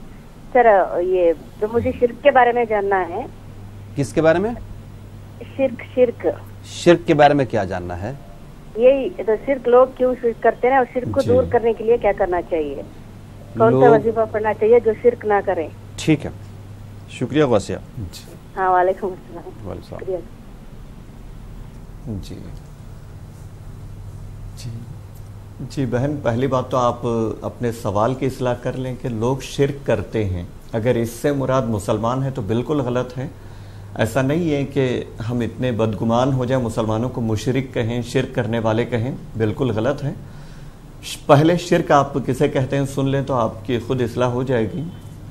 सर, ये तो मुझे शिर्क के बारे में जानना है। किसके बारे में? शिर्क के बारे में क्या जानना है? यही तो, शिर्क लोग क्यों शिर्क करते हैं और शिर्क को दूर करने के लिए क्या करना चाहिए, कौन सा वजीफा पढ़ना चाहिए जो शिर्क ना करे? ठीक है, शुक्रिया गौसिया। हाँ वालेकुम अस्सलाम। जी जी जी बहन, पहली बात तो आप अपने सवाल की इस्लाह कर लें कि लोग शिर्क करते हैं, अगर इससे मुराद मुसलमान है तो बिल्कुल गलत है। ऐसा नहीं है कि हम इतने बदगुमान हो जाए, मुसलमानों को मुशरिक कहें, शिर्क करने वाले कहें, बिल्कुल गलत है। पहले शिर्क आप किसे कहते हैं सुन लें तो आपकी खुद इस्लाह हो जाएगी।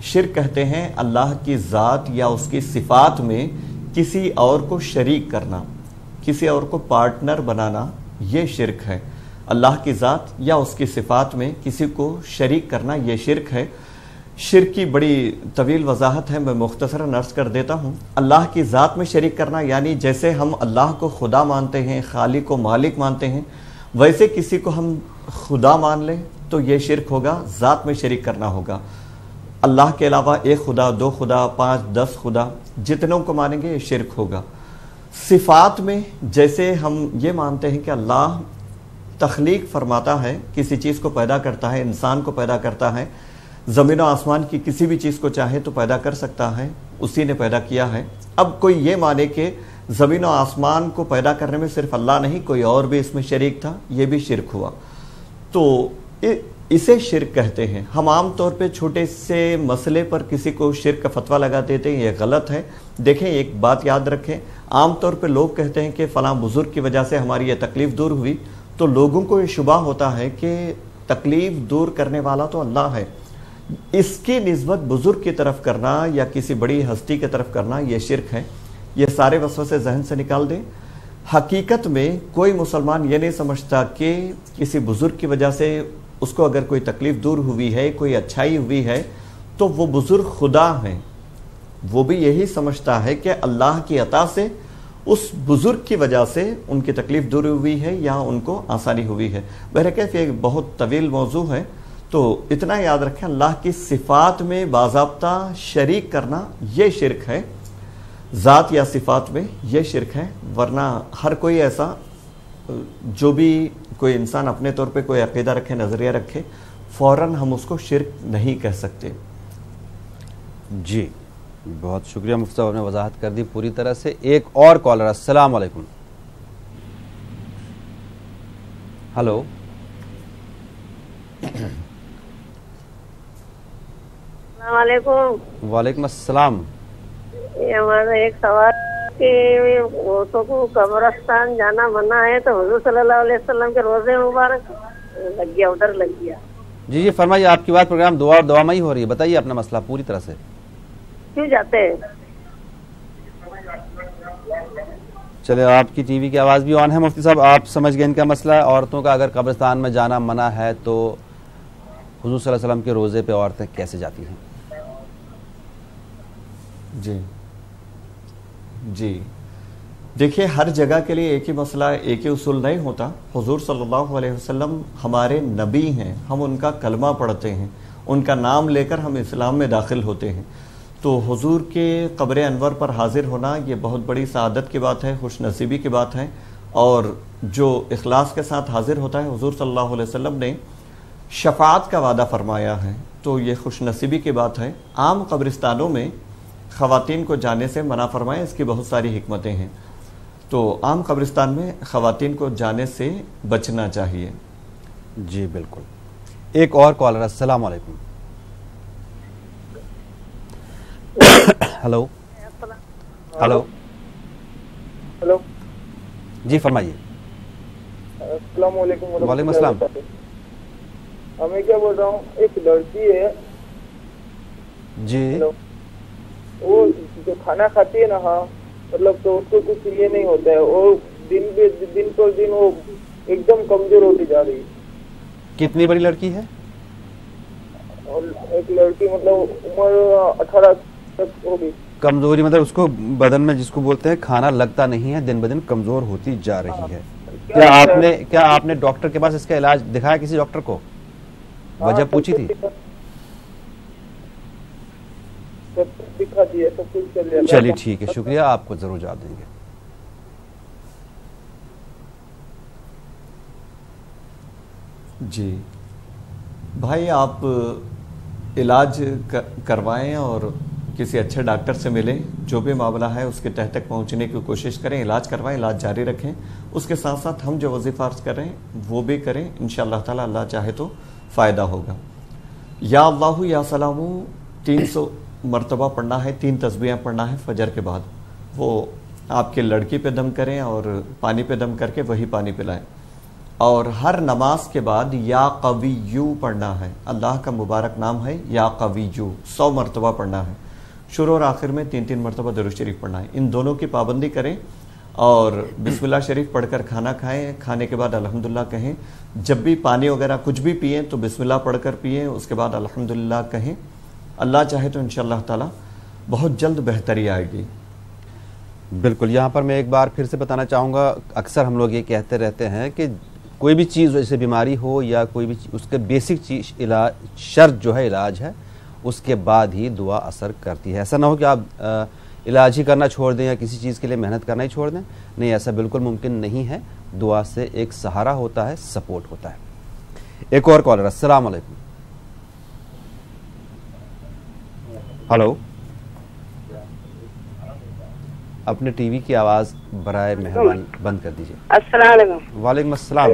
शिर्क कहते हैं अल्लाह की ज़ात या उसकी सिफ़ात में किसी और को शरीक करना, किसी और को पार्टनर बनाना, ये शिर्क है। अल्लाह की ज़ात या उसकी सिफ़ात में किसी को शरीक करना, ये शिर्क है। शिर्क की बड़ी तवील वजाहत है, मैं मुख्तसरन अर्ज़ कर देता हूँ। अल्लाह की ज़ात में शरीक करना यानी जैसे हम अल्लाह को खुदा मानते हैं, खालिक को मालिक मानते हैं, वैसे किसी को हम खुदा मान लें तो ये शिर्क होगा, ज़ात में शरीक करना होगा। अल्लाह के अलावा एक खुदा, दो खुदा, 5, 10 खुदा, जितनों को मानेंगे ये शिर्क होगा। सिफ़ात में जैसे हम ये मानते हैं कि अल्लाह तख्लीक फरमाता है, किसी चीज़ को पैदा करता है, इंसान को पैदा करता है, ज़मीन और आसमान की किसी भी चीज़ को चाहे तो पैदा कर सकता है, उसी ने पैदा किया है। अब कोई ये माने कि ज़मीन और आसमान को पैदा करने में सिर्फ अल्लाह नहीं कोई और भी इसमें शरीक था, ये भी शिर्क हुआ। तो इसे शिर्क कहते हैं। हम आम तौर पे छोटे से मसले पर किसी को शिर्क का फतवा लगा देते हैं, ये गलत है। देखें, एक बात याद रखें, आम तौर पे लोग कहते हैं कि फ़लाँ बुज़ुर्ग की वजह से हमारी ये तकलीफ़ दूर हुई, तो लोगों को ये शुबा होता है कि तकलीफ़ दूर करने वाला तो अल्लाह है, इसकी निस्बत बुज़ुर्ग की तरफ करना या किसी बड़ी हस्ती की तरफ करना ये शिर्क है। ये सारे वसवसे ज़हन से निकाल दें। हकीकत में कोई मुसलमान ये नहीं समझता कि किसी बुज़ुर्ग की वजह से उसको अगर कोई तकलीफ़ दूर हुई है, कोई अच्छाई हुई है, तो वो बुज़ुर्ग खुदा हैं। वो भी यही समझता है कि अल्लाह की अता से उस बुज़ुर्ग की वजह से उनकी तकलीफ़ दूर हुई है या उनको आसानी हुई है। बहरकैफ़ ये बहुत तवील मौजू है, तो इतना याद रखें, अल्लाह की सिफ़ात में बाज़ाब्ता शरीक करना ये शिर्क है, ज़ात या सिफ़ात में ये शिर्क है। वरना हर कोई ऐसा, जो भी कोई इंसान अपने तौर पे कोई अक़ीदा रखे, नज़रिया रखे, फ़ौरन हम उसको शिर्क नहीं कह सकते। जी बहुत शुक्रिया मुफ्ती साहब, आपने वजाहत कर दी पूरी तरह से। एक और कॉलर, अस्सलाम वालेकुम। हेलो। वालेकुम। वालेकुम अस्सलाम। ये हमारा एक सवाल कि औरतों को कब्रिस्तान जाना मना है, तो हुजूर सल्लल्लाहु अलैहि वसल्लम के रोजे मुबारक लग गया, उधर लग गया। जी जी फरमाइए, आपकी बात प्रोग्राम दुआ और दुआ में ही हो रही है, बताइए अपना मसला पूरी तरह से। क्यों जाते हैं? चले, आपकी टीवी की आवाज़ भी ऑन है मुफ्ती साहब, आप समझ गए इनका मसला है। औरतों का अगर कब्रिस्तान में जाना मना है तो हुजूर सल्लल्लाहु अलैहि वसल्लम के रोज़े पे औरतें कैसे जाती हैं? जी जी देखिए, हर जगह के लिए एक ही मसला, एक ही उसूल नहीं होता। हुजूर सल्लल्लाहु अलैहि वसल्लम हमारे नबी हैं, हम उनका कलमा पढ़ते हैं, उनका नाम लेकर हम इस्लाम में दाखिल होते हैं। तो हुजूर के कब्र अनवर पर हाजिर होना ये बहुत बड़ी सआदत की बात है, खुश नसीबी की बात है। और जो इखलास के साथ हाजिर होता है, हुजूर सल्लल्लाहु अलैहि वसल्लम ने शफाअत का वादा फरमाया है, तो ये खुश नसीबी की बात है। आम कब्रिस्तानों में ख़वातीन को जाने से मना फरमाएं, इसकी बहुत सारी हिकमतें हैं। तो आम कब्रिस्तान में ख़वातीन को जाने से बचना चाहिए। जी बिल्कुल। एक और कॉलर, अस्सलाम वालेकुम। हेलो हेलो हेलो जी फरमाइए। अस्सलाम वालेकुम। वालेकुम अस्सलाम। मैं क्या बोल रहा हूँ, एक लड़की है जी, वो जो खाना खाती है ना, हाँ मतलब, तो उसको कुछ ये नहीं होता है, और दिन पर दिन वो एकदम कमजोर होती जा रही है। कितनी बड़ी लड़की है? और एक लड़की मतलब उम्र 18 तक होगी। कमजोरी मतलब उसको बदन में जिसको बोलते हैं खाना लगता नहीं है, दिन ब दिन कमजोर होती जा रही है। क्या आपने डॉक्टर के पास इसका इलाज दिखाया, किसी डॉक्टर को वजह पूछी थी? दिखा दिया, सब कुछ कर लिया। चलिए ठीक है, शुक्रिया, आपको जरूर जवाब देंगे। जी भाई, आप इलाज करवाएं और किसी अच्छे डॉक्टर से मिलें, जो भी मामला है उसके तह तक पहुंचने की कोशिश करें, इलाज करवाएं, इलाज जारी रखें। उसके साथ साथ हम जो वजीफा अर्ज कर रहे हैं वो भी करें, इंशाअल्लाह ताला अल्लाह चाहे तो फ़ायदा होगा। या अल्लाहु या सलामु 300 मरतबा पढ़ना है, 3 तस्बीहें पढ़ना है फजर के बाद। वो आपके लड़की पे दम करें और पानी पे दम करके वही पानी पिलाएं। और हर नमाज के बाद या कवियू पढ़ना है, अल्लाह का मुबारक नाम है या कवियू, 100 मरतबा पढ़ना है। शुरू और आखिर में 3-3 मरतबा दरूद शरीफ पढ़ना है। इन दोनों की पाबंदी करें और बिस्मिल्लाह शरीफ पढ़कर खाना खाएं। खाने के बाद अल्हम्दुलिल्लाह कहें। जब भी पानी वगैरह कुछ भी पिएं तो बिस्मिल्लाह पढ़कर पिएं, उसके बाद अल्हम्दुलिल्लाह कहें। अल्लाह चाहे तो इंशाअल्लाह ताला बहुत जल्द बेहतरी आएगी। बिल्कुल। यहाँ पर मैं एक बार फिर से बताना चाहूँगा, अक्सर हम लोग ये कहते रहते हैं कि कोई भी चीज़ जैसे बीमारी हो या कोई भी उसके बेसिक चीज़ इलाज, शर्त जो है इलाज है, उसके बाद ही दुआ असर करती है। ऐसा ना हो कि आप इलाज ही करना छोड़ दें या किसी चीज़ के लिए मेहनत करना ही छोड़ दें। नहीं, ऐसा बिल्कुल मुमकिन नहीं है। दुआ से एक सहारा होता है, सपोर्ट होता है। एक और कॉलर, अस्सलाम वालेकुम। हेलो, अपने टीवी की आवाज़ बराए मेहरबानी बंद कर दीजिए। अस्सलाम वालेकुम। वालेकुम अस्सलाम।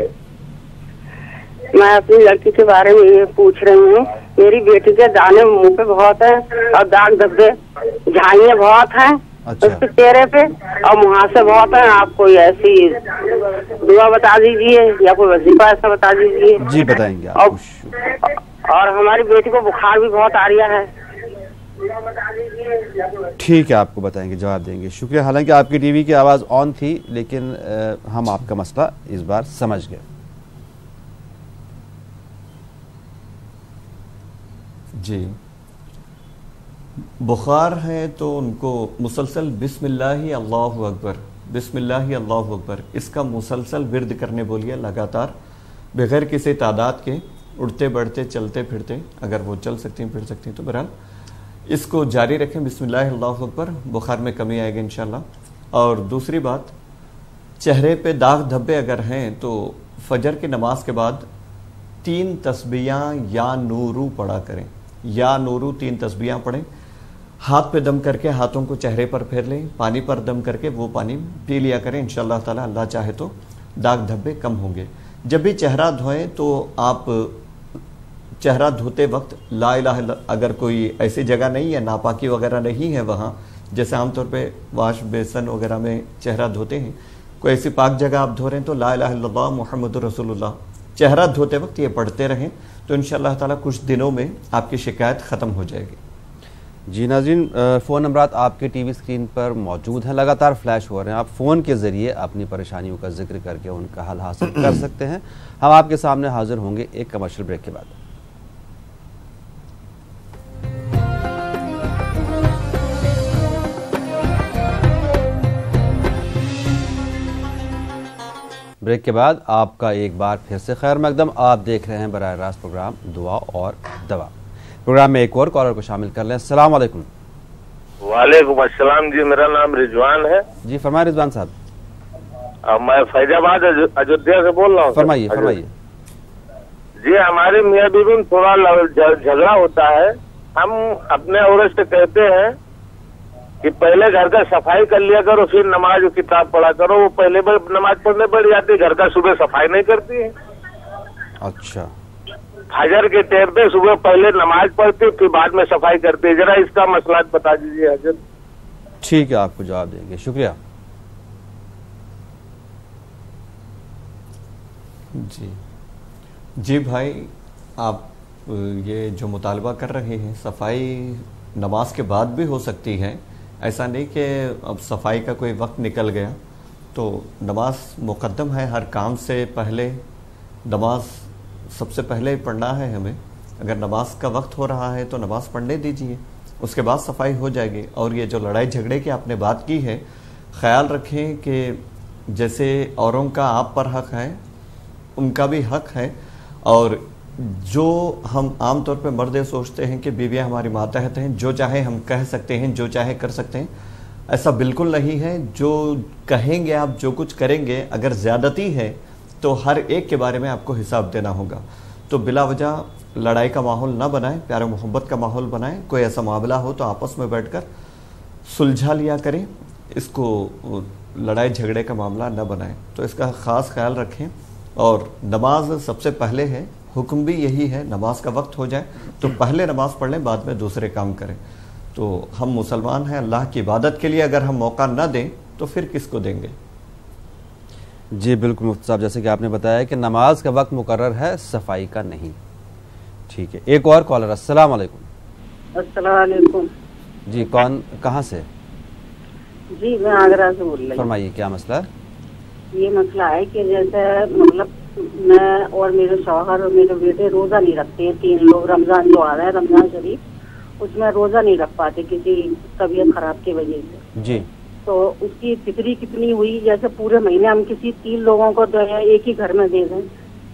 मैं अपनी लड़की के बारे में ये पूछ रही हूँ। मेरी बेटी के दाने मुंह पे बहुत है और दाग धब्बे, झाइयाँ बहुत हैं उसके चेहरे पे और मुहासे बहुत हैं। आप कोई ऐसी दुआ बता दीजिए या कोई वजीफा ऐसा बता दीजिए। जी बताएंगे और हमारी बेटी को बुखार भी बहुत आ रहा है। ठीक है, आपको बताएंगे, जवाब देंगे। शुक्रिया। हालांकि आपकी टीवी की आवाज़ ऑन थी, लेकिन हम आपका मसला इस बार समझ गए। जी, बुखार है तो उनको मुसलसल बिस्मिल्लाहि अल्लाहु अकबर, बिस्मिल्लाहि अल्लाहु अकबर, इसका मुसलसल विर्द करने बोलिए लगातार, बगैर किसी तादाद के, उड़ते बढ़ते चलते फिरते, अगर वो चल सकती हैं फिर सकती हैं तो बहरहाल इसको जारी रखें। बिस्मिल्लाहि अल्लाहु अकबर, बुखार में कमी आएगी इंशाअल्लाह। और दूसरी बात, चेहरे पे दाग धब्बे अगर हैं तो फजर की नमाज के बाद 3 तस्बीहां या नूरू पढ़ा करें। या नूरू 3 तस्बीहां पढ़ें। हाथ पे दम करके हाथों को चेहरे पर फेर लें, पानी पर दम करके वो पानी पी लिया करें। इंशाअल्लाह ताला अल्लाह चाहे तो दाग धब्बे कम होंगे। जब भी चेहरा धोएं तो आप चेहरा धोते वक्त ला इलाहा इल्लल्लाह, अगर कोई ऐसी जगह नहीं है, नापाकी वगैरह नहीं है वहाँ, जैसे आमतौर पे वाश बेसन वगैरह में चेहरा धोते हैं, कोई ऐसी पाक जगह आप धो रहे हैं तो ला इलाहा इल्लल्लाह मुहम्मदुर रसूलुल्लाह चेहरा धोते वक्त ये पढ़ते रहें तो इंशाअल्लाह ताला कुछ दिनों में आपकी शिकायत ख़त्म हो जाएगी। जी नाज़रीन, फ़ोन नंबरात आपके टीवी स्क्रीन पर मौजूद हैं, लगातार फ्लैश हो रहे हैं। आप फ़ोन के ज़रिए अपनी परेशानियों का जिक्र करके उनका हल हासिल कर सकते हैं। हम आपके सामने हाजिर होंगे एक कमर्शियल ब्रेक के बाद। ब्रेक के बाद आपका एक बार फिर से खैर मकदम। आप देख रहे हैं बराह रास्त प्रोग्राम दुआ और दवा। प्रोग्राम में एक और कॉलर को शामिल कर लें। अस्सलाम वालेकुम। वालेकुम अस्सलाम जी, मेरा नाम रिजवान है। जी फरमाइए रिजवान साहब। मैं फैजाबाद अयोध्या से बोल रहा हूँ। फरमाइए फरमाइए। जी, हमारे मियाँ बीवी में थोड़ा झगड़ा होता है। हम अपने औरत से कहते हैं कि पहले घर का सफाई कर लिया करो, फिर नमाज और किताब पढ़ा करो। वो पहले नमाज पढ़ने बैठ जाती, घर का सुबह सफाई नहीं करती है। अच्छा, फजर के टाइम पे सुबह पहले नमाज पढ़ती, फिर बाद में सफाई करती है। जरा इसका मसला बता दीजिए हजरत। ठीक है, आपको जवाब देंगे, शुक्रिया। जी भाई, आप ये जो मुतालबा कर रहे हैं, सफाई नमाज के बाद भी हो सकती है। ऐसा नहीं कि अब सफाई का कोई वक्त निकल गया तो नमाज मुकद्दम है। हर काम से पहले नमाज सबसे पहले पढ़ना है हमें। अगर नमाज का वक्त हो रहा है तो नमाज पढ़ने दीजिए, उसके बाद सफाई हो जाएगी। और ये जो लड़ाई झगड़े की आपने बात की है, ख्याल रखें कि जैसे औरों का आप पर हक है, उनका भी हक है। और जो हम आम तौर पे मर्द सोचते हैं कि बीवियां हमारी मातहत हैं, जो चाहे हम कह सकते हैं, जो चाहे कर सकते हैं, ऐसा बिल्कुल नहीं है। जो कहेंगे आप, जो कुछ करेंगे, अगर ज़्यादती है तो हर एक के बारे में आपको हिसाब देना होगा। तो बिला वजह लड़ाई का माहौल ना बनाएं, प्यार मोहब्बत का माहौल बनाएं। कोई ऐसा मामला हो तो आपस में बैठकर सुलझा लिया करें, इसको लड़ाई झगड़े का मामला न बनाएं। तो इसका ख़ास ख्याल रखें। और नमाज सबसे पहले है, हुक्म भी यही है, नमाज का वक्त हो जाए तो पहले नमाज पढ़ लें, बाद में दूसरे काम करें। तो हम मुसलमान हैं, अल्लाह की इबादत के लिए अगर हम मौका न दें तो फिर किसको देंगे। जी बिल्कुल मुफ्ती साहब, जैसे कि आपने बताया कि नमाज का वक्त मुकर्रर है, सफाई का नहीं। ठीक है, एक और कॉलर। अस्सलाम वालेकुम। अस्सलाम वालेकुम। जी, कौन, कहाँ से? जी मैं आगरा से बोल रही हूँ। फरमाइए, क्या मसला है? ये मसला है कि जैसे मतलब मैं और मेरे शौहर और मेरे बेटे रोजा नहीं रखते हैं, 3 लोग। रमजान जो आ रहा है, रमजान शरीफ, उसमें रोजा नहीं रख पाते किसी तबीयत खराब की वजह से। जी। तो उसकी फिक्री कितनी हुई? जैसे पूरे महीने हम किसी 3 लोगों को दे, एक ही घर में दे दें,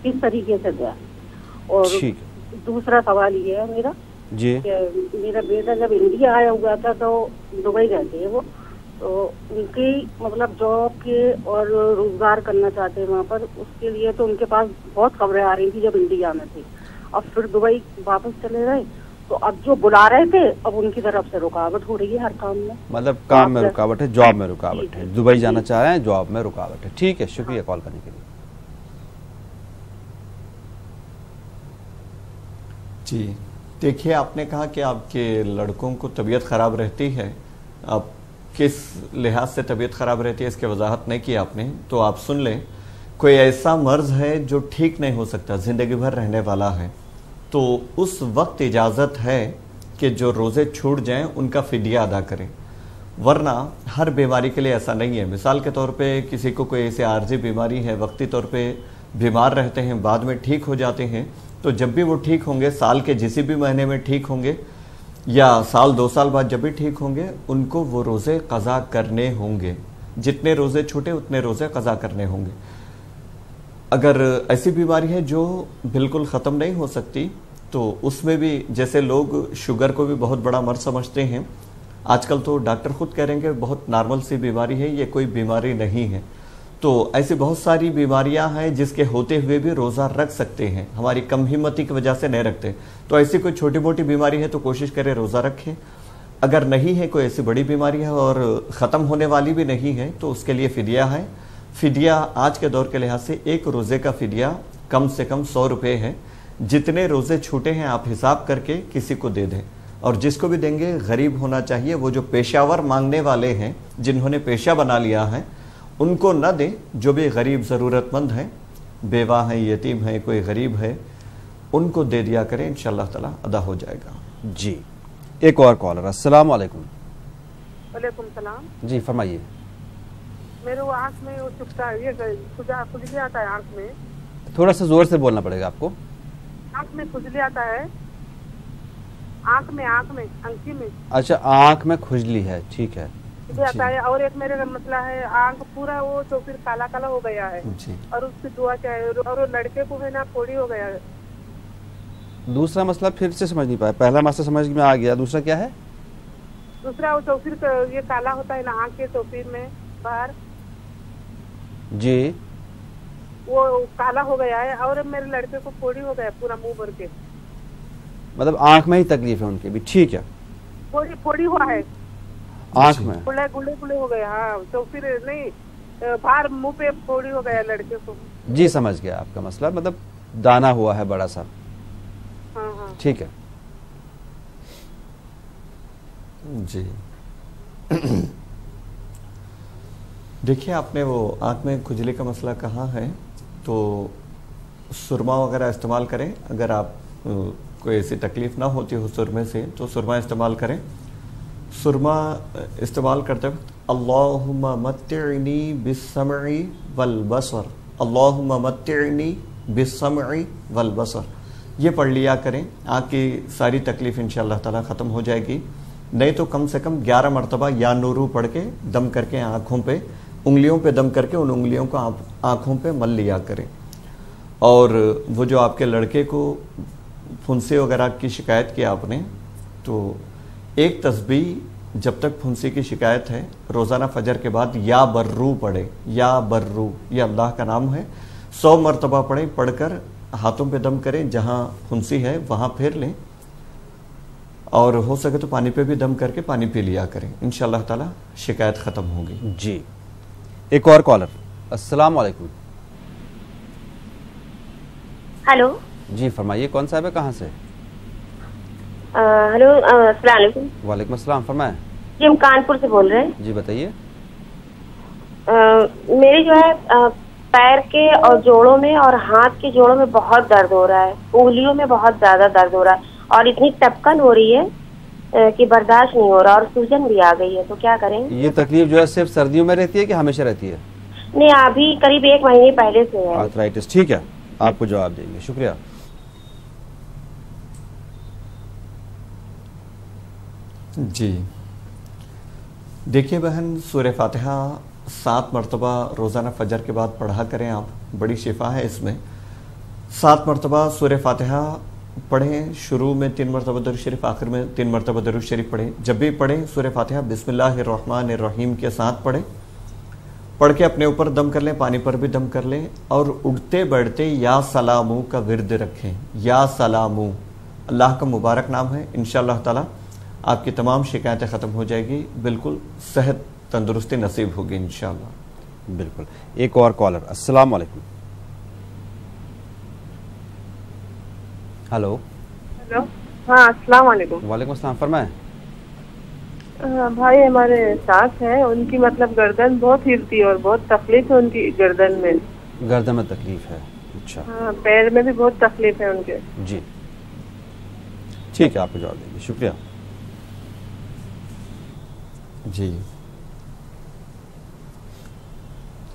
किस तरीके से दें? और दूसरा सवाल ये है मेरा जी, कि मेरा बेटा जब इंडिया आया हुआ था तो दुबई रहते हैं वो, तो उनकी मतलब जॉब के और रोजगार करना चाहते हैं वहाँ पर, उसके लिए तो उनके पास बहुत खबरें आ रही थी जब इंडिया में थे। अब फिर दुबई वापस चले गए, तो अब जो बुला रहे थे अब उनकी तरफ से रुकावट हो रही है हर काम में। मतलब काम में रुकावट है, जॉब में रुकावट है। दुबई जाना चाह रहे हैं, जॉब में रुकावट है। ठीक है, शुक्रिया कॉल करने के लिए। जी देखिए, आपने कहा कि आपके लड़कों को तबीयत ख़राब रहती है। अब किस लिहाज से तबीयत ख़राब रहती है इसकी वजाहत नहीं की आपने, तो आप सुन लें। कोई ऐसा मर्ज है जो ठीक नहीं हो सकता, ज़िंदगी भर रहने वाला है, तो उस वक्त इजाज़त है कि जो रोज़े छूट जाएं उनका फ़िदिया अदा करें। वरना हर बीमारी के लिए ऐसा नहीं है। मिसाल के तौर पे किसी को कोई ऐसी आर्जी बीमारी है, वक्ती तौर पे बीमार रहते हैं, बाद में ठीक हो जाते हैं, तो जब भी वो ठीक होंगे, साल के जिस भी महीने में ठीक होंगे या साल 2 साल बाद जब भी ठीक होंगे, उनको वो रोज़े क़ज़ा करने होंगे। जितने रोज़े छूटे उतने रोज़े क़ज़ा करने होंगे। अगर ऐसी बीमारी है जो बिल्कुल ख़त्म नहीं हो सकती, तो उसमें भी जैसे लोग शुगर को भी बहुत बड़ा मर्ज समझते हैं, आजकल तो डॉक्टर खुद कह रहे हैं कि बहुत नॉर्मल सी बीमारी है, ये कोई बीमारी नहीं है। तो ऐसी बहुत सारी बीमारियां हैं जिसके होते हुए भी रोज़ा रख सकते हैं, हमारी कम हिम्मती की वजह से नहीं रखते। तो ऐसी कोई छोटी मोटी बीमारी है तो कोशिश करें रोज़ा रखें। अगर नहीं है कोई ऐसी बड़ी बीमारी है और ख़त्म होने वाली भी नहीं है, तो उसके लिए फ़िदिया है। फ़िदिया आज के दौर के लिहाज से एक रोज़े का फ़िदिया कम से कम 100 रुपये है। जितने रोज़े छूटे हैं आप हिसाब करके किसी को दे दें, और जिसको भी देंगे गरीब होना चाहिए। वो जो पेशावर मांगने वाले हैं, जिन्होंने पेशा बना लिया है, उनको न दें। जो भी गरीब ज़रूरतमंद हैं, बेवा हैं, यतीम हैं, कोई गरीब है, उनको दे दिया करें, इंशाअल्लाह ताला अदा हो जाएगा। जी, एक और कॉलर। अस्सलाम वालेकुम। वालेकुम सलाम। जी फरमाइए। मेरे वो आँख में वो चुभता है, ये खुजली आता है आँख में। थोड़ा सा जोर से बोलना पड़ेगा आपको। आँख में खुजली आता है, आँख में अंकी में। अच्छा, आँख में खुजली है, ठीक है। आता है। और एक मेरे मसला है, आँख पूरा वो तो फिर काला काला हो गया है, और उसकी दुआ क्या है? और वो लड़के को है ना फोड़ी हो गया है। दूसरा मसला फिर से समझ नहीं पाया, पहला मसला समझ में आ गया, दूसरा क्या है? दूसरा वो चौफिर ये काला होता है ना आँख के चौफिर में बाहर जी, वो काला हो गया है। और मेरे लड़के को फोड़ी हो गया पूरा मुंह भर के। मतलब आँख में ही तकलीफ है उनके भी, ठीक है। फोड़ी हुआ है। आँख में गुले गुले हो गए। हाँ, तो फिर नहीं बाहर मुंह पे फोड़ी हो गया लड़के को। जी समझ गया आपका मसला, मतलब दाना हुआ है बड़ा सा। हाँ। ठीक है जी। देखिए, आपने वो आँख में खुजली का मसला कहा है, तो सुरमा वगैरह इस्तेमाल करें। अगर आप कोई ऐसी तकलीफ ना होती हो सुरमे से तो सुरमा इस्तेमाल करें। सुरमा इस्तेमाल करते वक्त अल्लाहुम्मा मत्तिअनी बिस्समई वल बसर, अल्लाहुम्मा मत्तिअनी बिस्समई वल बसर, ये पढ़ लिया करें। आँख की सारी तकलीफ इंशाअल्लाह ताला ख़त्म हो जाएगी। नहीं तो कम से कम 11 मरतबा या नूरू पढ़ के दम करके आँखों पे, उंगलियों पे दम करके उन उंगलियों को आप आँखों पे मल लिया करें। और वो जो आपके लड़के को फुंसी वगैरह की शिकायत की आपने, तो एक तस्बीह जब तक फुंसी की शिकायत है रोज़ाना फजर के बाद या बर्रू पढ़े। या बर्रू ये अल्लाह का नाम है, 100 मरतबा पढ़ें। पढ़कर हाथों पे दम करें, जहाँ फुंसी है वहाँ फेर लें, और हो सके तो पानी पे भी दम करके पानी पी लिया करें। इंशाअल्लाह ताला शिकायत ख़त्म होगी। जी। एक और कॉलर। अस्सलाम वालेकुम। हेलो जी फरमाइए, कौन साहब है, कहाँ से? हेलो, अस्सलाम वालेकुम। वालेकुम अस्सलाम, फरमाएं। जी हम कानपुर से बोल रहे हैं। जी बताइए। मेरी जो है पैर के और जोड़ों में और हाथ के जोड़ों में बहुत दर्द हो रहा है, उंगलियों में बहुत ज्यादा दर्द हो रहा है, और इतनी टपकन हो रही है कि बर्दाश्त नहीं हो रहा, और सूजन भी आ गई है। तो क्या करें? ये तकलीफ जो है सिर्फ सर्दियों में रहती है कि हमेशा रहती है? नहीं, अभी करीब 1 महीने पहले से है। आर्थराइटिस। ठीक है, आपको जवाब देंगे, शुक्रिया। जी देखिए बहन, सूरह फातिहा 7 मरतबा रोज़ाना फजर के बाद पढ़ा करें आप, बड़ी शिफा है इसमें। 7 मरतबा सूरह फातिहा पढ़ें। शुरू में 3 मरतबा दरूद शरीफ, आखिर में 3 मरतबा दरूद शरीफ पढ़ें। जब भी पढ़ें सूरह फातिहा बिस्मिल्लाहिर्रहमानिर्रहीम के साथ पढ़ें। पढ़ के अपने ऊपर दम कर लें, पानी पर भी दम कर लें, और उठते बैठते या सलामू का विर्द रखें। या सलामू अल्लाह का मुबारक नाम है। इंशाअल्लाह ताला आपकी तमाम शिकायतें ख़त्म हो जाएगी, बिल्कुल सेहत तंदुरुस्ती नसीब होगी इंशाअल्लाह। बिल्कुल। एक और कॉलर। अस्सलाम वालेकुम। हेलो। हेलो, हाँ अस्सलाम वालेकुम। वालेकुम अस्सलाम, फरमाएं। भाई हमारे सास है, उनकी मतलब गर्दन बहुत हिलती है और बहुत तकलीफ है उनकी गर्दन में। गर्दन में तकलीफ है? अच्छा। हाँ, पैर में भी बहुत तकलीफ है उनके। जी ठीक है, आपको जवाब देंगे, शुक्रिया। जी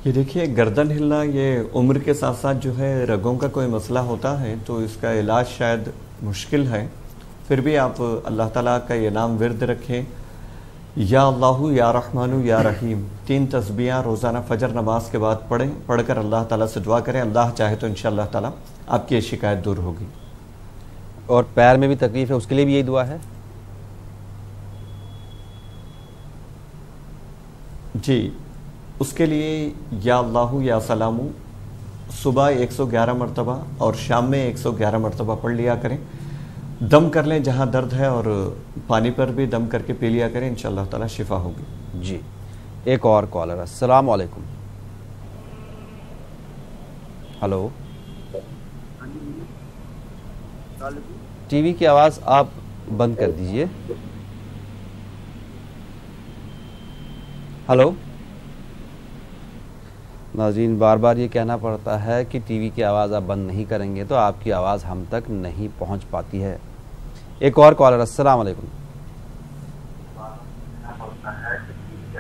ये देखिए, गर्दन हिलना ये उम्र के साथ साथ जो है रगों का कोई मसला होता है, तो इसका इलाज शायद मुश्किल है। फिर भी आप अल्लाह ताला का ये नाम विर्द रखें। या अल्लाहु या रहमानु या रहीम 3 तस्बीहां रोज़ाना फजर नमाज के बाद पढ़ें। पढ़कर अल्लाह ताला से दुआ करें, अल्लाह चाहे तो इंशाअल्लाह ताला आपकी ये शिकायत दूर होगी। और पैर में भी तकलीफ है, उसके लिए भी यही दुआ है? जी, उसके लिए या अल्लाहु या सलामू सुबह 111 मरतबा और शाम में 111 मरतबा पढ़ लिया करें। दम कर लें जहाँ दर्द है, और पानी पर भी दम करके पी लिया करें, इंशाअल्लाह ताला शिफा होगी। जी। एक और कॉलर। अस्सलाम वालेकुम। हेलो। टीवी की आवाज़ आप बंद कर दीजिए। हेलो। नाज़रीन, बार बार ये कहना पड़ता है कि टीवी की आवाज़ आप बंद नहीं करेंगे तो आपकी आवाज़ हम तक नहीं पहुंच पाती है। एक और कॉलर। अस्सलाम वालेकुम।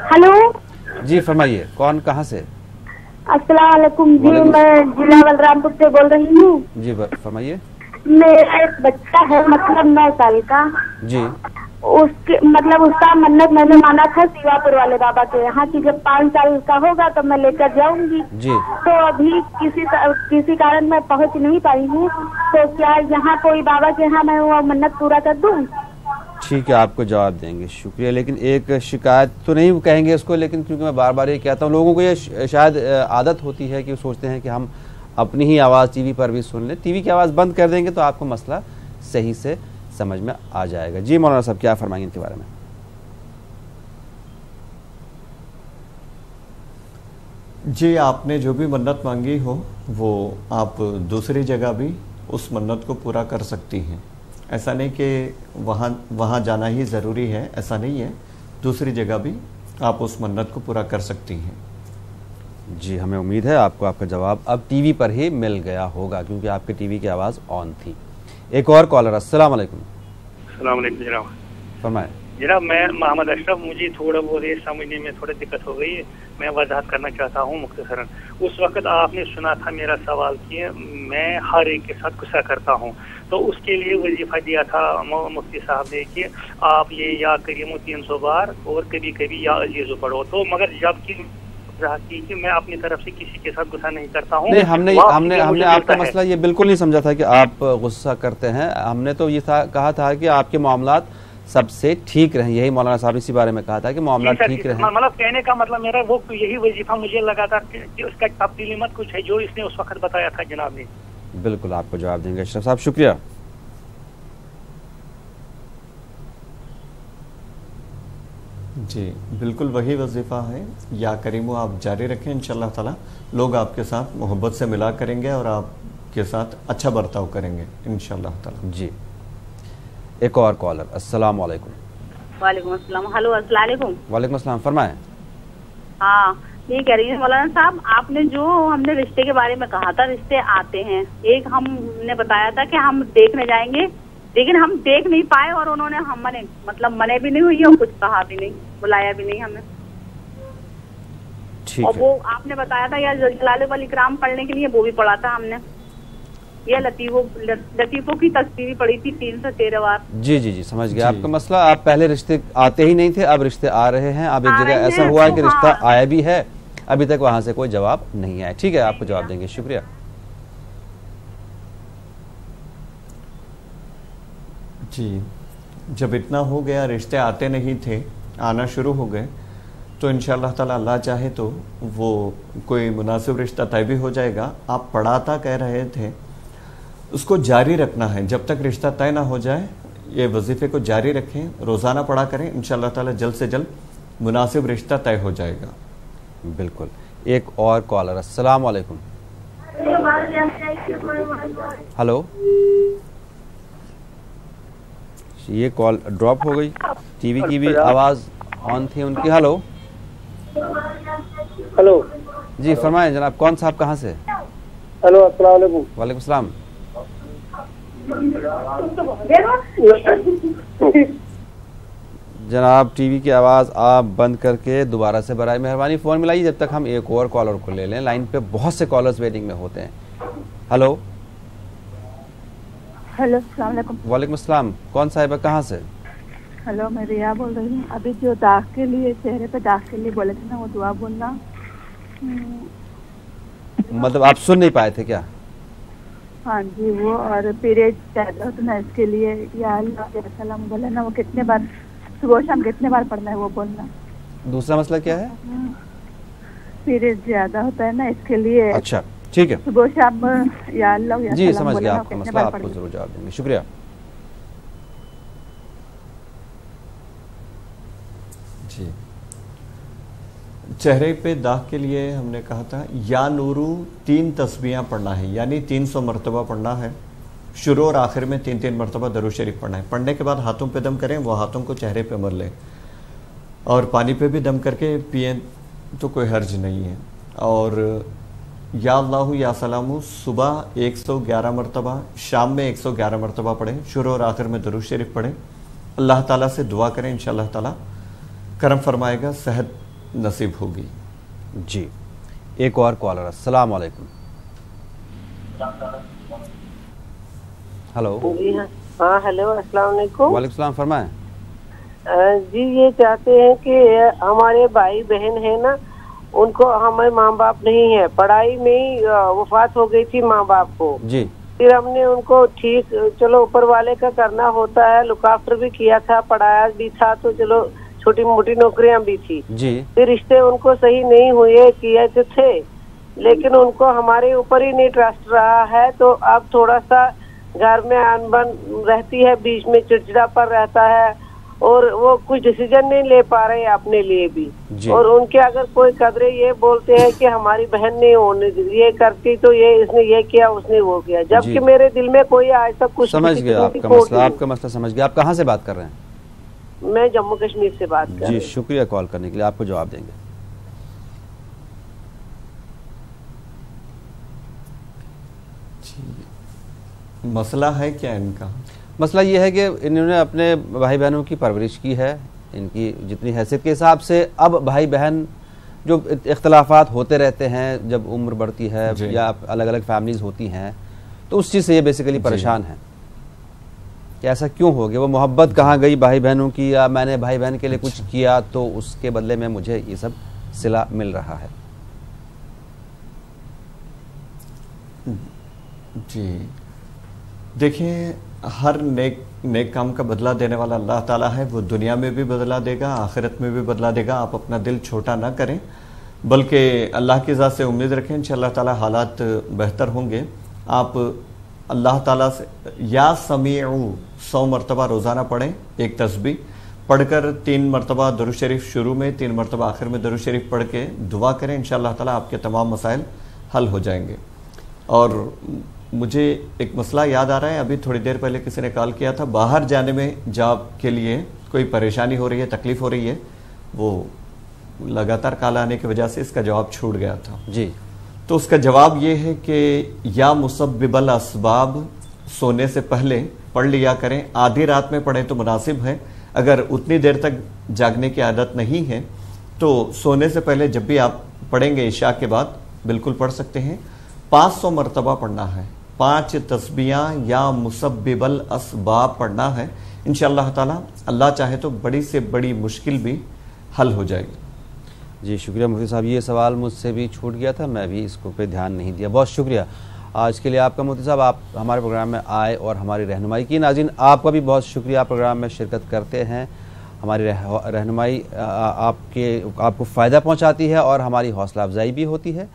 हेलो जी फरमाइए, कौन कहाँ से? अस्सलाम वालेकुम जी, मैं जिला बलरामपुर से बोल रही हूँ। जी फरमाइए। मेरा एक बच्चा है, मतलब 9 साल का जी। उसके मतलब उसका मन्नत मैंने माना था शिवापुर वाले बाबा के यहाँ की जब 5 साल का होगा तो मैं लेकर जाऊंगी जी। तो अभी किसी कारण मैं पहुँच नहीं पाई हूँ, तो क्या यहाँ कोई बाबा के यहाँ मैं वो मन्नत पूरा कर दूँ? ठीक है, आपको जवाब देंगे, शुक्रिया। लेकिन एक शिकायत तो नहीं कहेंगे इसको, लेकिन क्योंकि मैं बार बार ये कहता हूँ, लोगों को ये शायद आदत होती है कि वो सोचते हैं कि हम अपनी ही आवाज़ टीवी पर भी सुन लें। टीवी की आवाज़ बंद कर देंगे तो आपको मसला सही से समझ में आ जाएगा। जी मौलाना साहब, क्या फरमाएंगे इनके बारे में? जी, आपने जो भी मन्नत मांगी हो वो आप दूसरी जगह भी उस मन्नत को पूरा कर सकती हैं। ऐसा नहीं कि वहाँ जाना ही ज़रूरी है, ऐसा नहीं है, दूसरी जगह भी आप उस मन्नत को पूरा कर सकती हैं। जी, हमें उम्मीद है आपको आपका जवाब अब टीवी पर ही मिल गया होगा, क्योंकि आपके टीवी की आवाज़ ऑन थी। एक और कॉलर। अस्सलाम वालेकुम। अस्सलाम वालेकुम जनाब। फरमाएं जनाब, मैं मोहम्मद अशरफ, मुझे थोड़ा बहुत ये समझने में थोड़ी दिक्कत हो गई है, मैं वजाहत करना चाहता हूँ मुख्तसरन। उस वक्त आपने सुना था मेरा सवाल कि मैं हर एक के साथ गुस्सा करता हूँ, तो उसके लिए वजीफा दिया था मुफ्ती साहब ने कि आप ये या करीमो 300 बार और कभी कभी या अजीज़ो पढ़ो। तो मगर जबकि कि मैं अपनी तरफ से किसी के साथ गुस्सा नहीं करता हूँ। नहीं, हमने आपका मसला ये बिल्कुल नहीं समझा था कि आप गुस्सा करते हैं। हमने तो ये कहा था कि आपके मामलात सबसे ठीक रहे, यही मौलाना साहब इसी बारे में कहा था कि मामला ठीक रहे। मतलब कहने का मतलब मेरा वो यही वजीफा मुझे लगा था कि उसका तब्दीली मत कुछ है जो इसने उस वक्त बताया था जनाब ने। बिल्कुल आपको जवाब देंगे अशरफ साहब, शुक्रिया। जी, बिल्कुल वही वजीफ़ा है, या करीमो आप जारी रखें, इंशाअल्लाह ताला लोग आपके साथ मोहब्बत से मिला करेंगे और आपके साथ अच्छा बर्ताव करेंगे इंशाअल्लाह ताला। जी, एक और कॉलर। अस्सलाम वालेकुम। वालेकुम अस्सलाम। हेलो, अस्सलाम वालेकुम। वालेकुम अस्सलाम, फरमाएं। हाँ, ये कह रही है मौलाना साहब, आपने जो हमने रिश्ते के बारे में कहा था, रिश्ते आते हैं, एक हमने बताया था कि हम देखने जाएंगे, लेकिन हम देख नहीं पाए और उन्होंने हम मने भी नहीं हुई और कुछ कहा भी नहीं, बुलाया भी नहीं हमें। ठीक और है। वो आपने बताया था यार जलाल वल इकराम पढ़ने के लिए, वो भी पढ़ा था हमने। ये लतीफों की तस्वीर पड़ी थी 313 बार। जी जी जी, समझ गया आपका मसला। आप पहले रिश्ते आते ही नहीं थे, अब रिश्ते आ रहे हैं। अब एक जगह ऐसा हुआ है कि रिश्ता आया भी है, अभी तक वहां से कोई जवाब नहीं आया। ठीक है, आपको जवाब देंगे, शुक्रिया। जी, जब इतना हो गया, रिश्ते आते नहीं थे, आना शुरू हो गए, तो इंशाअल्लाह ताला अल्लाह चाहे तो वो कोई मुनासिब रिश्ता तय भी हो जाएगा। आप पढ़ाता कह रहे थे, उसको जारी रखना है जब तक रिश्ता तय ना हो जाए। ये वजीफे को जारी रखें, रोज़ाना पढ़ा करें, इंशाअल्लाह ताला जल्द से जल्द मुनासिब रिश्ता तय हो जाएगा। बिल्कुल। एक और कॉलर। अस्सलाम वालेकुम। हेलो, ये कॉल ड्रॉप हो गई। टीवी की भी आवाज़ ऑन थी उनकी। हेलो हेलो जी, फरमाएं जनाब, कौन साहब, कहाँ से? हेलो, अस्सलाम वालेकुम। वालेकुम सलाम। जनाब, टीवी की आवाज़ आप बंद करके दोबारा से बराए मेहरबानी फ़ोन मिलाइए, जब तक हम एक और कॉलर को ले लें। लाइन पे बहुत से कॉलर्स वेटिंग में होते हैं। हेलो हेलो, अस्सलाम वालेकुम। वालेकुम अस्सलाम। कौन साहिबा, कहाँ से? हेलो, मैं रिया बोल रही हूँ। अभी जो दाग के लिए, चेहरे पे दाग के लिए बोले थे ना, वो दुआ बोलना। मतलब आप सुन नहीं पाए थे क्या? हाँ जी, वो और पीरियड ज्यादा होता ना, इसके लिए या अल्लाह सलाम बोले ना, वो कितने बार सुबह शाम कितने बार पढ़ना है वो बोलना। दूसरा मसला क्या है? पीरियड ज्यादा होता है ना, इसके लिए। अच्छा, ठीक है, सुबह शाम या अल्लाह या जी समझ गया आपका मसला, आपको जरूर जवाब देंगे, शुक्रिया। जी, चेहरे पे दाग के लिए हमने कहा था या नूरू 3 तस्बीहां पढ़ना है, यानी 300 मरतबा पढ़ना है। शुरू और आखिर में 3-3 मरतबा दरूद शरीफ पढ़ना है। पढ़ने के बाद हाथों पे दम करें, वो हाथों को चेहरे पे मल लें और पानी पे भी दम करके पिएं तो कोई हर्ज नहीं है। और या अल्लाहु या सलामु सुबह 111 मरतबा, शाम में 111 मरतबा पढ़ें। शुरू और आखिर में दरूद शरीफ पढ़ें। अल्लाह ताला से दुआ करें, इंशाअल्लाह ताला करम फरमाएगा, सेहत नसीब होगी। जी, एक और कॉलर। अस्सलाम वालेकुम। हेलो। हाँ हेलो, अस्सलाम वालेकुम। वालेकुम सलाम, फरमाएं। जी, ये चाहते हैं कि हमारे भाई बहन है ना, उनको हमारे माँ बाप नहीं है, पढ़ाई में ही वफात हो गई थी माँ बाप को जी। फिर हमने उनको ठीक, चलो ऊपर वाले का करना होता है, लुक आफ्टर भी किया था, पढ़ाया भी था, तो चलो छोटी मोटी नौकरियां भी थी जी। फिर रिश्ते उनको सही नहीं हुए, किए तो थे, लेकिन उनको हमारे ऊपर ही नहीं ट्रस्ट रहा है। तो अब थोड़ा सा घर में अनबन रहती है, बीच में चिड़चिड़ापन रहता है اور وہ کچھ ڈیسیجن نہیں لے پا رہے اپنے لیے بھی. اور ان کے اگر کوئی قدرے یہ بولتے ہیں کہ ہماری بہن نے ہونے دی، یہ کرتی تو یہ اس نے یہ کیا اس نے وہ کیا، جبکہ میرے دل میں کوئی ایسا کچھ. سمجھ گیا آپ کا مسئلہ سمجھ گیا. آپ کہاں سے بات کر رہے ہیں؟ میں جموں کشمیر سے بات کر رہی ہوں. جی شکریہ کال کرنے کے لیے، آپ کو جواب دیں گے. مسئلہ ہے کیا ان کا؟ مسئلہ یہ ہے کہ انہوں نے اپنے بھائی بہنوں کی پرورش کی ہے، ان کی جتنی حیثیت کے حساب سے. اب بھائی بہن جو اختلافات ہوتے رہتے ہیں جب عمر بڑھتی ہے یا الگ الگ فیملیز ہوتی ہیں، تو اس چیز سے یہ بیسیکلی پریشان ہیں کہ ایسا کیوں ہو گیا، وہ محبت کہاں گئی بھائی بہنوں کی، یا میں نے بھائی بہن کے لیے کچھ کیا تو اس کے بدلے میں مجھے یہ سب صلہ مل رہا ہے. جی دیکھیں، ہر نیک کام کا بدلہ دینے والا اللہ تعالیٰ ہے. وہ دنیا میں بھی بدلہ دے گا، آخرت میں بھی بدلہ دے گا. آپ اپنا دل چھوٹا نہ کریں، بلکہ اللہ کی ذات سے امید رکھیں. انشاءاللہ تعالیٰ حالات بہتر ہوں گے. آپ اللہ تعالیٰ سے یا سمیع 100 مرتبہ روزانہ پڑھیں، ایک تسبیح پڑھ کر 3 مرتبہ درود شریف شروع میں، 3 مرتبہ آخر میں درود شریف پڑھ کے دعا کریں. انشاءاللہ تعالیٰ آپ کے تمام مسائل حل ہو جائیں گے. اور مجھے ایک مسئلہ یاد آ رہا ہے، ابھی تھوڑی دیر پہلے کسی نے کال کیا تھا، باہر جانے میں جاب کے لیے کوئی پریشانی ہو رہی ہے، تکلیف ہو رہی ہے. وہ لگاتار کال آنے کی وجہ سے اس کا جواب چھوٹ گیا تھا. جی تو اس کا جواب یہ ہے کہ یا مسبب الاسباب سونے سے پہلے پڑھ لیا کریں. آدھی رات میں پڑھیں تو مناسب ہے. اگر اتنی دیر تک جاگنے کی عادت نہیں ہے تو سونے سے پہلے جب بھی آپ پڑھیں گے عشاء کے بعد بالکل پڑھ سکتے ہیں. 500 مرتبہ پڑھنا ہے، 5 تسبیحاں یا مسبب الاسباب پڑھنا ہے. انشاءاللہ تعالی اللہ چاہے تو بڑی سے بڑی مشکل بھی حل ہو جائے گی. جی شکریہ مفتی صاحب. یہ سوال مجھ سے بھی چھوٹ گیا تھا، میں بھی اس کو پہ دھیان نہیں دیا. بہت شکریہ آج کے لیے آپ کا مفتی صاحب. آپ ہمارے پروگرام میں آئے اور ہماری رہنمائی کی. ناظرین آپ کا بھی بہت شکریہ، پروگرام میں شرکت کرتے ہیں. ہماری رہنمائی آپ کو فائدہ پہنچاتی ہے اور ہماری حوصلہ افزائی بھی ہوتی ہے.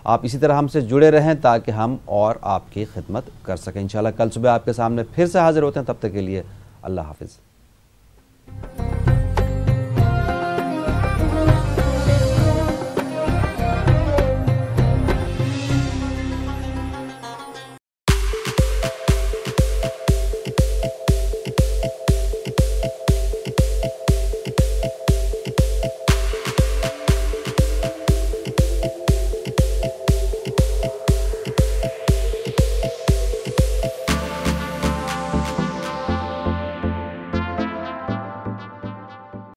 آپ اسی طرح ہم سے جڑے رہیں تاکہ ہم اور آپ کی خدمت کر سکیں. انشاءاللہ کل صبح آپ کے سامنے پھر سے حاضر ہوتے ہیں. تب تک کے لیے اللہ حافظ.